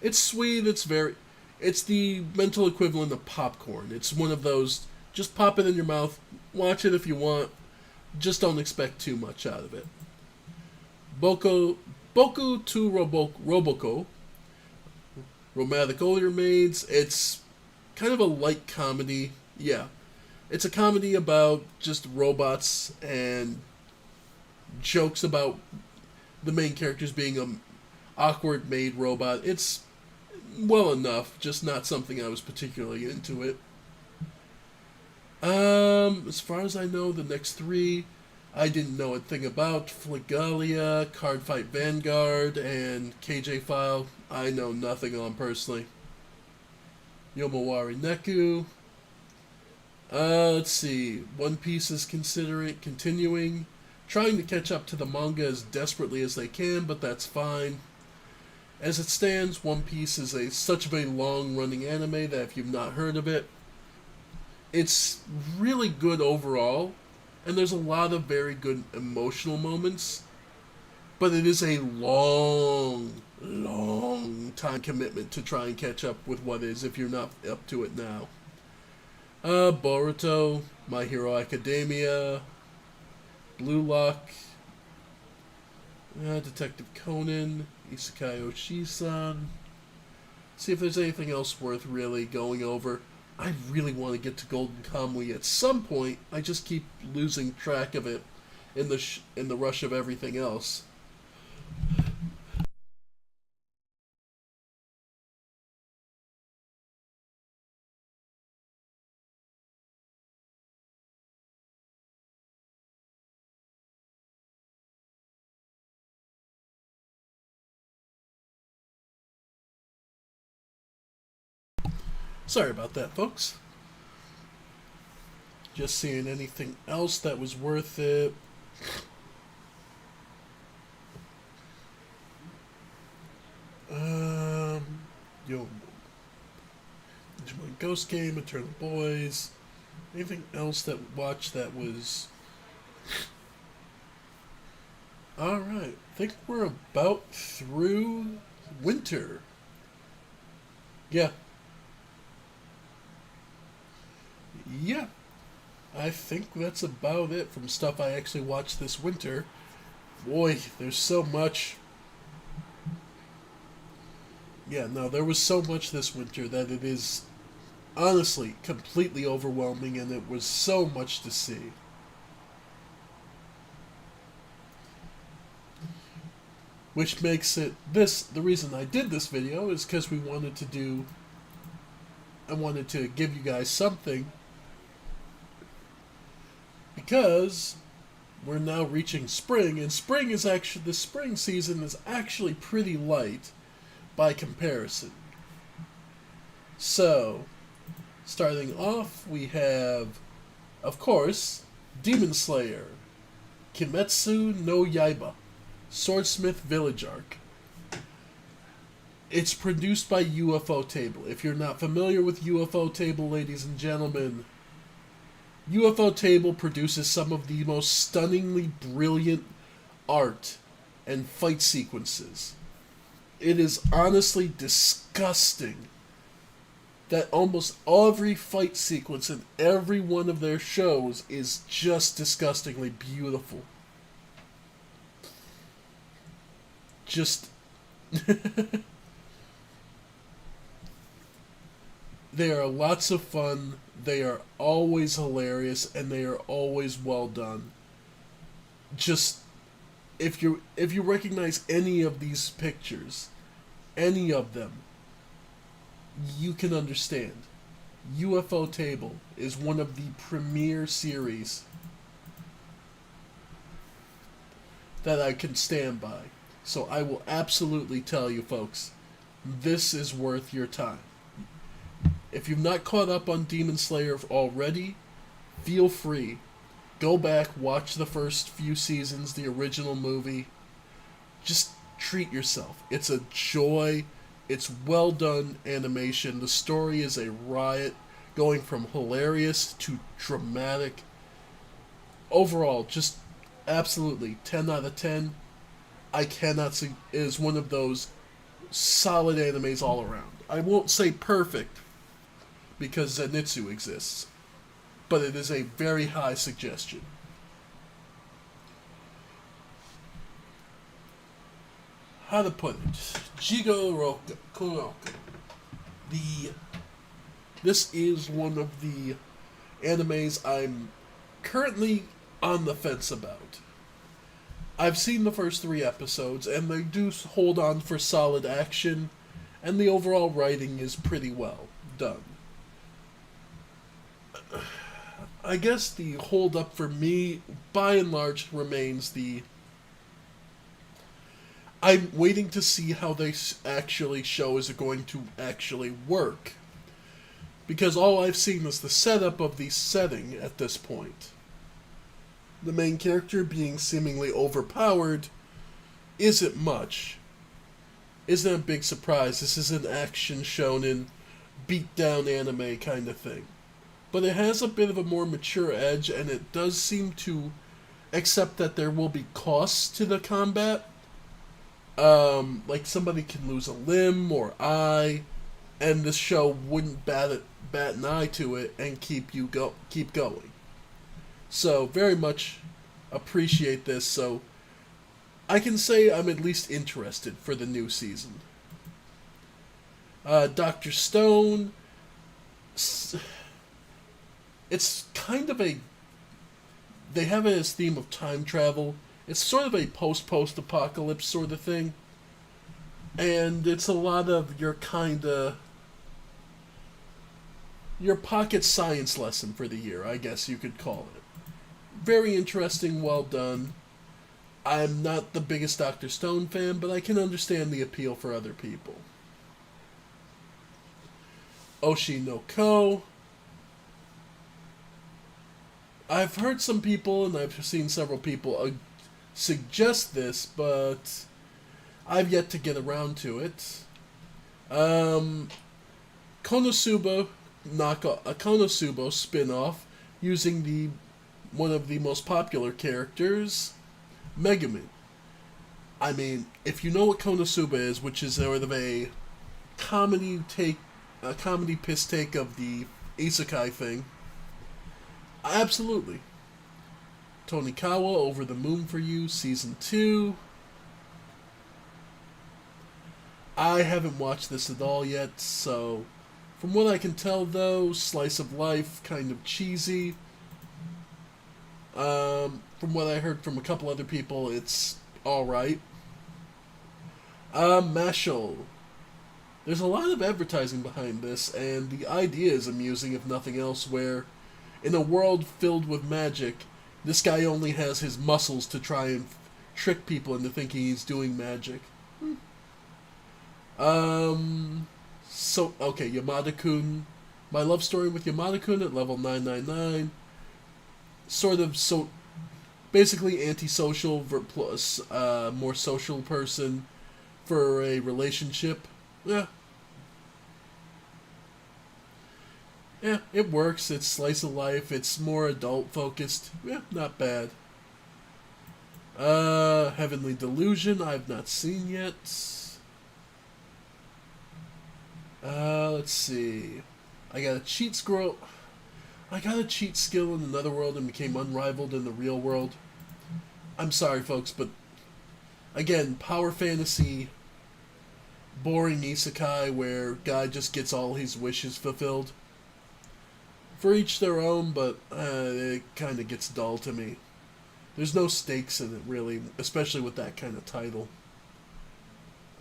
it's sweet. It's the mental equivalent of popcorn. It's one of those. Just pop it in your mouth. Watch it if you want. Just don't expect too much out of it. Boku to Roboko. Romantic Older Maids. It's kind of a light comedy. Yeah. It's a comedy about just robots and jokes about the main characters being an awkward maid robot. It's well enough, just not something I was particularly into it. As far as I know, the next 3 I didn't know a thing about. Fligalia, Cardfight Vanguard, and KJ File I know nothing on personally. Yomawari Neku. Let's see. One Piece is continuing. Trying to catch up to the manga as desperately as they can, but that's fine. As it stands, One Piece is such a long-running anime that if you've not heard of it, it's really good overall, and there's a lot of very good emotional moments, but it is a long time commitment to try and catch up with what is if you're not up to it now. Boruto, My Hero Academia, Blue Lock, Detective Conan, Isekai Oshi-san. See if there's anything else worth really going over. I really want to get to Golden Kamuy at some point. I just keep losing track of it in the rush of everything else. Sorry about that, folks. Just seeing anything else that was worth it. Yo, Digimon Ghost Game, Eternal Boys. Anything else that watched that was... Alright, I think we're about through winter. Yeah. Yeah. I think that's about it from stuff I actually watched this winter. Boy, there's so much. Yeah, no, there was so much this winter that it is honestly completely overwhelming, and it was so much to see. Which makes it this, the reason I did this video is because I wanted to give you guys something, because we're now reaching spring, and the spring season is actually pretty light by comparison. So, starting off, we have, of course, Demon Slayer, Kimetsu no Yaiba, Swordsmith Village Arc. It's produced by UFO Table. If you're not familiar with UFO Table, ladies and gentlemen, UFO Table produces some of the most stunningly brilliant art and fight sequences. It is honestly disgusting that almost every fight sequence in every one of their shows is just disgustingly beautiful. Just... They are lots of fun, they are always hilarious, and they are always well done. Just, if you recognize any of these pictures, any of them, you can understand. UFO Table is one of the premier series that I can stand by. So I will absolutely tell you folks, this is worth your time. If you've not caught up on Demon Slayer already, feel free. Go back, watch the first few seasons, the original movie. Just treat yourself. It's a joy. It's well done animation. The story is a riot, going from hilarious to dramatic. Overall, just absolutely 10 out of 10. I cannot see, it is one of those solid animes all around. I won't say perfect, because Zenitsu exists, but it is a very high suggestion. How to put it? Jigoro Kuroku. This is one of the animes I'm currently on the fence about. I've seen the first 3 episodes, and they do hold on for solid action, and the overall writing is pretty well done. I guess the hold up for me, by and large, remains I'm waiting to see how they actually show is it going to actually work. Because all I've seen is the setup of the setting at this point. The main character being seemingly overpowered isn't much. Isn't a big surprise. This is an action shonen, beat-down anime kind of thing. But it has a bit of a more mature edge, and it does seem to accept that there will be costs to the combat. Like somebody can lose a limb or eye, and this show wouldn't bat an eye to it and keep going. So very much appreciate this. So I can say I'm at least interested for the new season. Dr. Stone. It's kind of a... They have it as theme of time travel. It's sort of a post-apocalypse sort of thing. And it's a lot of your pocket science lesson for the year, I guess you could call it. Very interesting, well done. I'm not the biggest Dr. Stone fan, but I can understand the appeal for other people. Oshi no Ko. I've heard some people, and I've seen several people suggest this, but I've yet to get around to it. Konosuba a Konosuba spin-off using the one of the most popular characters, Megumin. I mean, if you know what Konosuba is, which is sort of comedy take, a comedy piss take of the isekai thing, absolutely. Tonikawa, Over the Moon for You, Season 2. I haven't watched this at all yet, so from what I can tell, though, slice of life, kind of cheesy. From what I heard from a couple other people, it's alright. Mashal. There's a lot of advertising behind this, and the idea is amusing, if nothing else, where in a world filled with magic, this guy only has his muscles to try and trick people into thinking he's doing magic. Okay, Yamada-kun. My love story with Yamada-kun at level 999. Basically antisocial plus more social person for a relationship. Yeah. Yeah, it works. It's slice of life. It's more adult focused. Yeah, not bad. Heavenly Delusion, I've not seen yet. Let's see. I got a cheat skill in another world and became unrivaled in the real world. I'm sorry, folks, but again, power fantasy, boring isekai where guy just gets all his wishes fulfilled. For each their own, but it kind of gets dull to me. There's no stakes in it, really, especially with that kind of title.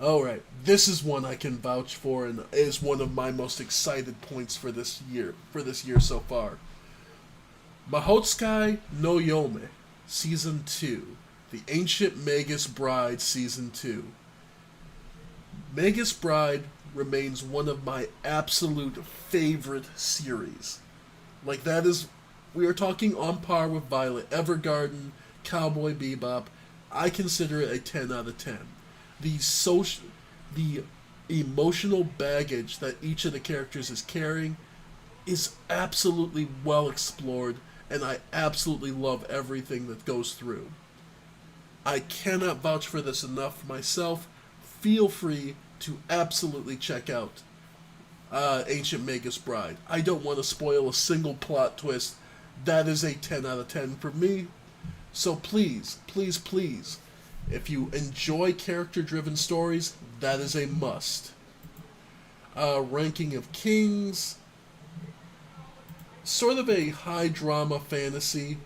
Alright, this is one I can vouch for and is one of my most excited points for this year so far. Mahotsukai no Yome, Season 2. The Ancient Magus Bride, Season 2. Magus Bride remains one of my absolute favorite series. Like, that is, we are talking on par with Violet Evergarden, Cowboy Bebop. I consider it a 10 out of 10. The emotional baggage that each of the characters is carrying is absolutely well explored, and I absolutely love everything that goes through. I cannot vouch for this enough myself. Feel free to absolutely check out Ancient Magus Bride. I don't want to spoil a single plot twist. That is a 10 out of 10 for me. So please, please, please, if you enjoy character-driven stories, that is a must. Ranking of Kings. Sort of a high drama fantasy.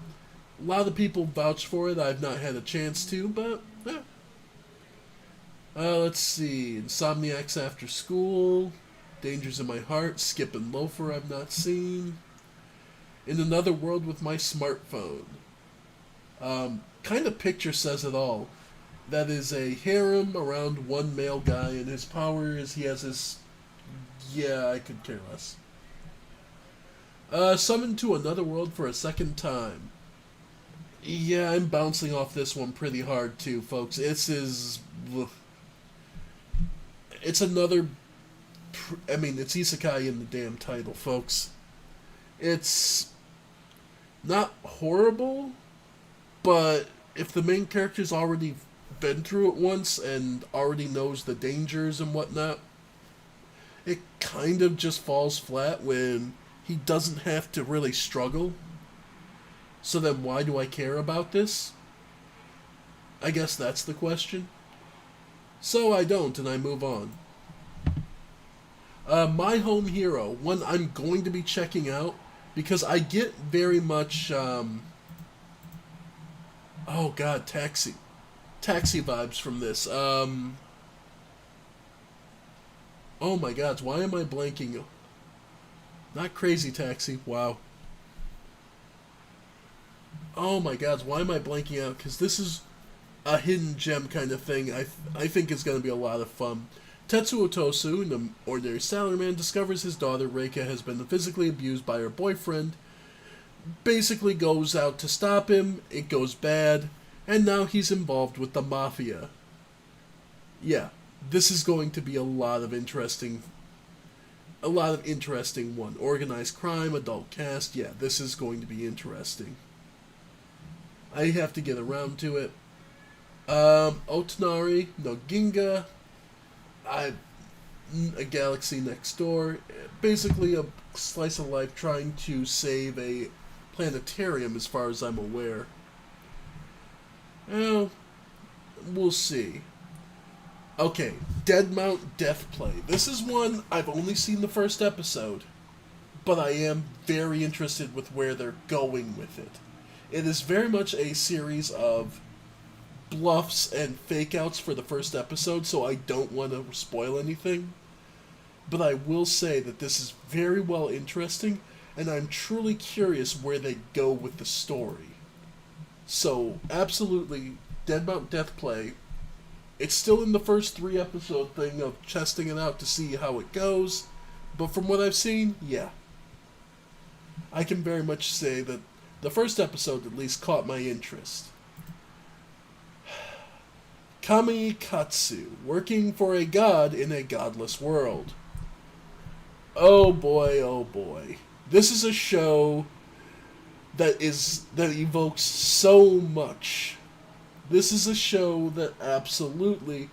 A lot of people vouch for it. I've not had a chance to, but yeah. Let's see. Insomniacs After School. Dangers in My Heart. Skip and Loafer I've not seen. In Another World with My Smartphone. Kind of picture says it all. That is a harem around one male guy, and his power is he has this... Yeah, I could care less. Summoned to Another World for a Second Time. Yeah, I'm bouncing off this one pretty hard too, folks. It's another... it's isekai in the damn title, folks. It's not horrible, but if the main character's already been through it once and already knows the dangers and whatnot, it kind of just falls flat when he doesn't have to really struggle. So then why do I care about this? I guess that's the question. So I don't, and I move on. My Home Hero, one I'm going to be checking out because I get very much taxi vibes from this. Oh my god, why am I blanking? Not Crazy Taxi, wow. Oh my god, why am I blanking out? Because this is a hidden gem kind of thing. I think it's going to be a lot of fun. Tetsuo Tosu, an ordinary salaryman, discovers his daughter Reika has been physically abused by her boyfriend. Basically goes out to stop him, it goes bad, and now he's involved with the mafia. Yeah, this is going to be a lot of interesting a lot of interesting one. Organized crime, adult cast. Yeah, this is going to be interesting. I have to get around to it. Otonari no Ginga. I A Galaxy Next Door. Basically, a slice of life trying to save a planetarium, as far as I'm aware. Well, we'll see. Okay, Dead Mount Death Play. This is one I've only seen the first episode, but I am very interested with where they're going with it. It is very much a series of bluffs and fake outs for the first episode, so I don't want to spoil anything. But I will say that this is very well interesting, and I'm truly curious where they go with the story. So, absolutely, Dead Mount Death Play. It's still in the first 3 episode thing of testing it out to see how it goes, but from what I've seen, yeah. I can very much say that the first episode at least caught my interest. Kamikatsu, working for a god in a godless world. Oh boy, oh boy. This is a show that evokes so much. This is a show that absolutely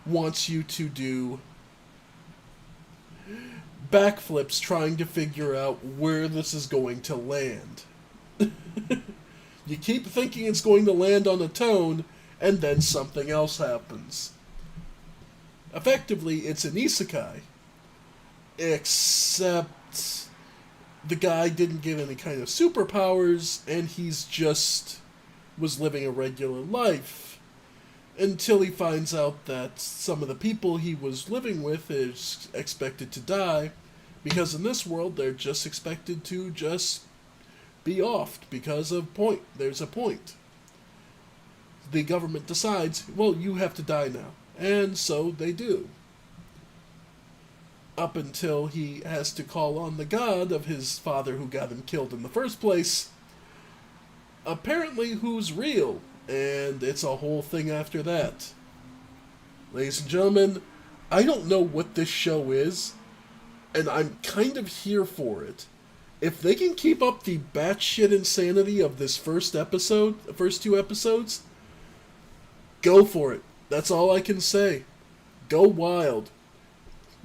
wants you to do backflips trying to figure out where this is going to land. You keep thinking it's going to land on a tone, and then something else happens. Effectively, it's an isekai. Except the guy didn't get any kind of superpowers, and he's just was living a regular life until he finds out that some of the people he was living with is expected to die, because in this world they're just expected to just be offed because of point. There's a point. The government decides, well, you have to die now. And so they do. Up until he has to call on the god of his father who got him killed in the first place, apparently who's real, and it's a whole thing after that. Ladies and gentlemen, I don't know what this show is, and I'm kind of here for it. If they can keep up the batshit insanity of this first 2 episodes, go for it. That's all I can say. Go wild.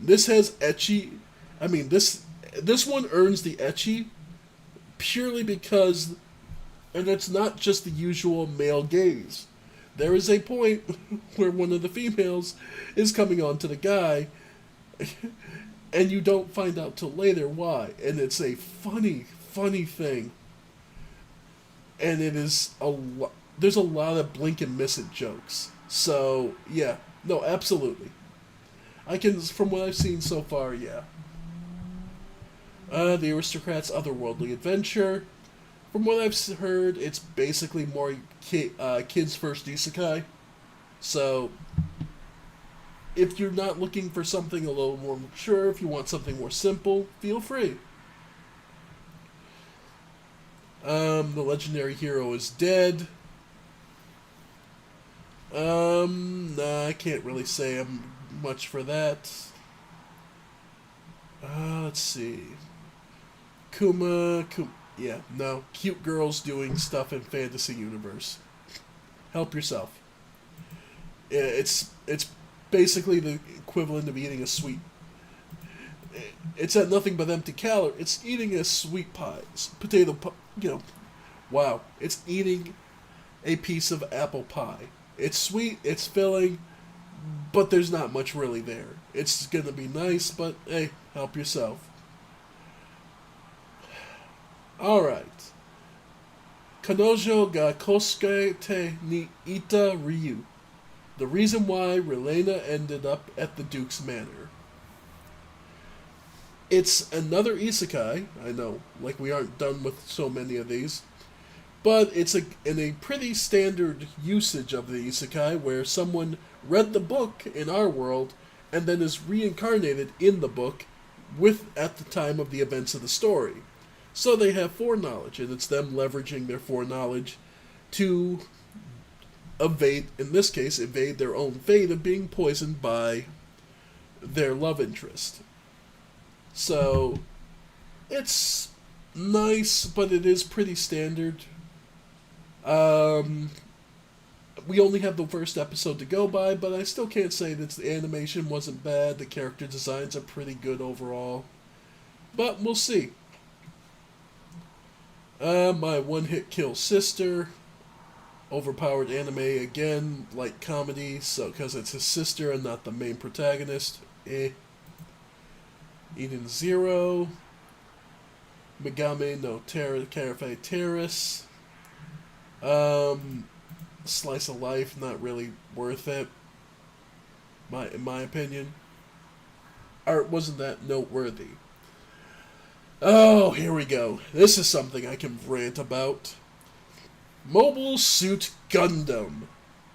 This has ecchi. I mean, this one earns the ecchi purely because, and it's not just the usual male gaze. There is a point where one of the females is coming on to the guy, and you don't find out till later why. And it's a funny thing. And it is there's a lot of blink and miss it jokes. So, yeah. No, absolutely. From what I've seen so far, yeah. The Aristocrats' Otherworldly Adventure. From what I've heard, it's basically more kids' first isekai. So, if you're not looking for something a little more mature, if you want something more simple, feel free. The legendary hero is dead. Nah, I can't really say much for that. Let's see. Yeah, no. Cute girls doing stuff in fantasy universe. Help yourself. Yeah, it's basically the equivalent of eating a sweet. It's at nothing but empty calories. It's eating a sweet pie, potato pie. Wow. It's eating a piece of apple pie. It's sweet. It's filling, but there's not much really there. It's gonna be nice, but hey, help yourself. Alright. Kanojo ga kosuke te ni ita ryu. The reason why Relena ended up at the Duke's Manor. It's another isekai. I know, like we aren't done with so many of these. But it's in a pretty standard usage of the isekai where someone read the book in our world and then is reincarnated in the book at the time of the events of the story. So they have foreknowledge, and it's them leveraging their foreknowledge to evade their own fate of being poisoned by their love interest. So it's nice, but it is pretty standard. Um, we only have the first episode to go by, but I still can't say that the animation wasn't bad. The character designs are pretty good overall. But we'll see. My one hit kill sister. Overpowered anime again, like comedy, so because it's his sister and not the main protagonist. Eden Zero. Megame no Cafe Terrace. Slice of Life, not really worth it. In my opinion. Art wasn't that noteworthy. Oh, here we go. This is something I can rant about. Mobile Suit Gundam.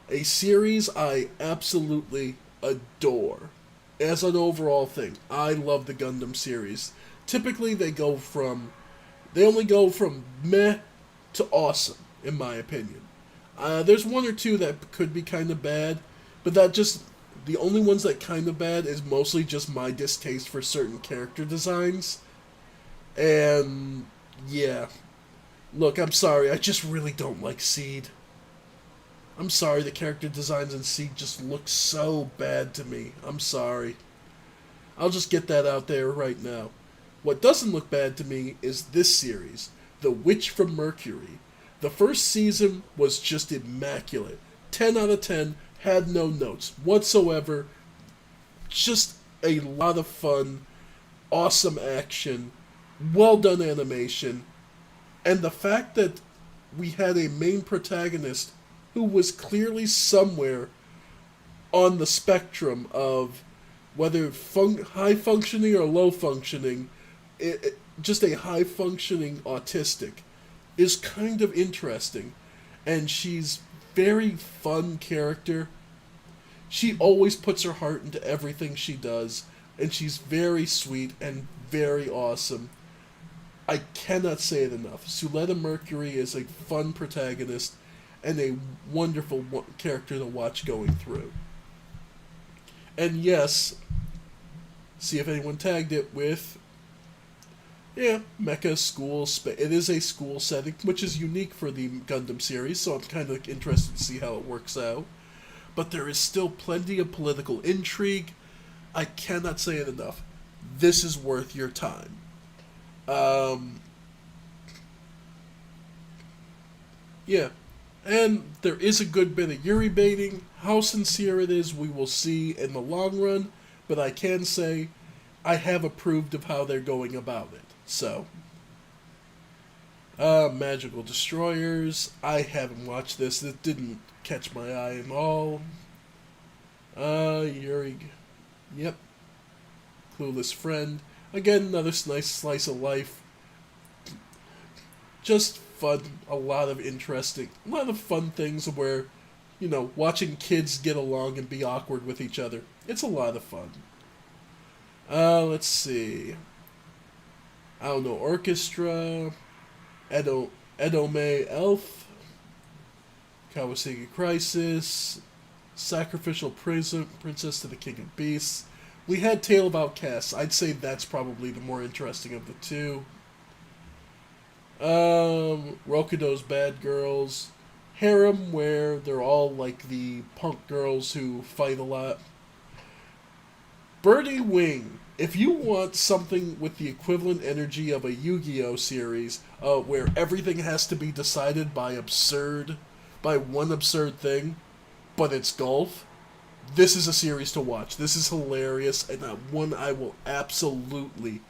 A series I absolutely adore. As an overall thing, I love the Gundam series. Typically, they only go from meh to awesome, in my opinion. There's one or two that could be kind of bad, but the only ones that kind of bad is mostly just my distaste for certain character designs. And yeah, look, I'm sorry, I just really don't like Seed. I'm sorry, the character designs in Seed just look so bad to me. I'm sorry. I'll just get that out there right now. What doesn't look bad to me is this series, The Witch from Mercury. The first season was just immaculate. 10 out of 10, had no notes whatsoever. Just a lot of fun, awesome action, well done animation, and the fact that we had a main protagonist who was clearly somewhere on the spectrum of whether high functioning or low functioning, just a high functioning autistic, is kind of interesting. And she's very fun character. She always puts her heart into everything she does, and she's very sweet and very awesome. I cannot say it enough. Suletta Mercury is a fun protagonist and a wonderful character to watch going through. And yes, see if anyone tagged it with, yeah, Mecha School. It is a school setting, which is unique for the Gundam series, so I'm kind of interested to see how it works out. But there is still plenty of political intrigue. I cannot say it enough. This is worth your time. Yeah. And there is a good bit of Yuri baiting. How sincere it is, we will see in the long run. But I can say, I have approved of how they're going about it. So, Magical Destroyers. I haven't watched this. It didn't catch my eye at all. Yuri. Yep. Clueless Friend. Again, another nice slice of life. Just fun. A lot of fun things where, watching kids get along and be awkward with each other. It's a lot of fun. Let's see. I don't know, Orchestra, Edome Elf, Kawasaki Crisis, Sacrificial Princess to the King of Beasts. We had Tale of Outcasts. I'd say that's probably the more interesting of the two. Rokudo's Bad Girls, Harem, where they're all like the punk girls who fight a lot. Birdie Wing. If you want something with the equivalent energy of a Yu-Gi-Oh series, where everything has to be decided by one absurd thing, but it's golf, this is a series to watch. This is hilarious, and one I will absolutely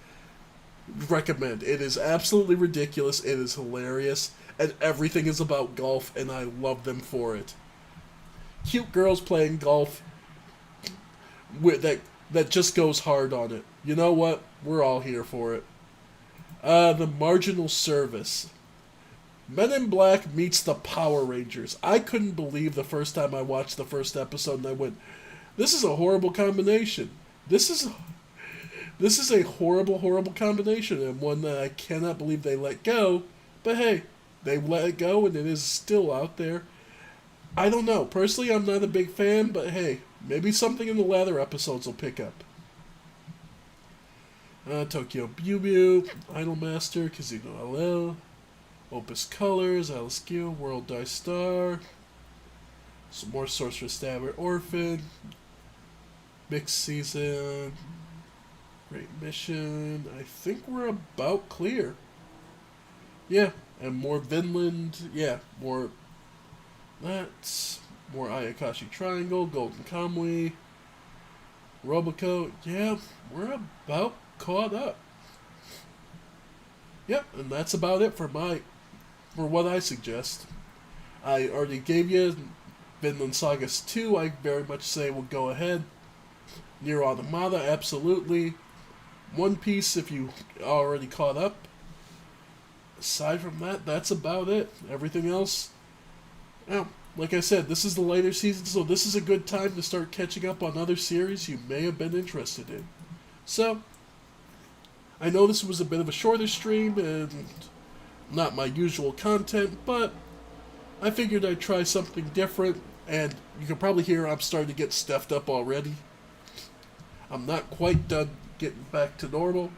recommend. It is absolutely ridiculous, it is hilarious, and everything is about golf, and I love them for it. Cute girls playing golf that just goes hard on it. You know what? We're all here for it. The Marginal Service. Men in Black meets the Power Rangers. I couldn't believe the first time I watched the first episode and I went, this is a horrible combination. This is a horrible, horrible combination, and one that I cannot believe they let go. But hey, they let it go and it is still out there. I don't know. Personally, I'm not a big fan, but hey, maybe something in the latter episodes will pick up. Tokyo Mew Mew, Idolmaster, Casino LL, Opus Colors, Alice Gill, World Dice Star, some more Sorceress Stabber Orphan, Mixed Season, Great Mission. I think we're about clear. Yeah, and more Vinland. Yeah, more that. More Ayakashi Triangle, Golden Kamui, Roboco. Yeah, we're about caught up. Yep, and that's about it for what I suggest. I already gave you Vinland Sagas 2. I very much say we'll go ahead. Nier Automata, absolutely. One Piece if you already caught up. Aside from that, that's about it. Everything else, well, like I said, this is the later season, so this is a good time to start catching up on other series you may have been interested in. So, I know this was a bit of a shorter stream and not my usual content, but I figured I'd try something different, and you can probably hear I'm starting to get stuffed up already. I'm not quite done getting back to normal,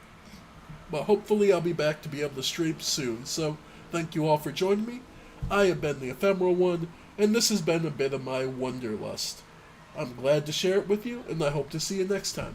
but hopefully I'll be back to be able to stream soon. So, thank you all for joining me. I have been the Ephemeral One, and this has been a bit of my wanderlust. I'm glad to share it with you, and I hope to see you next time.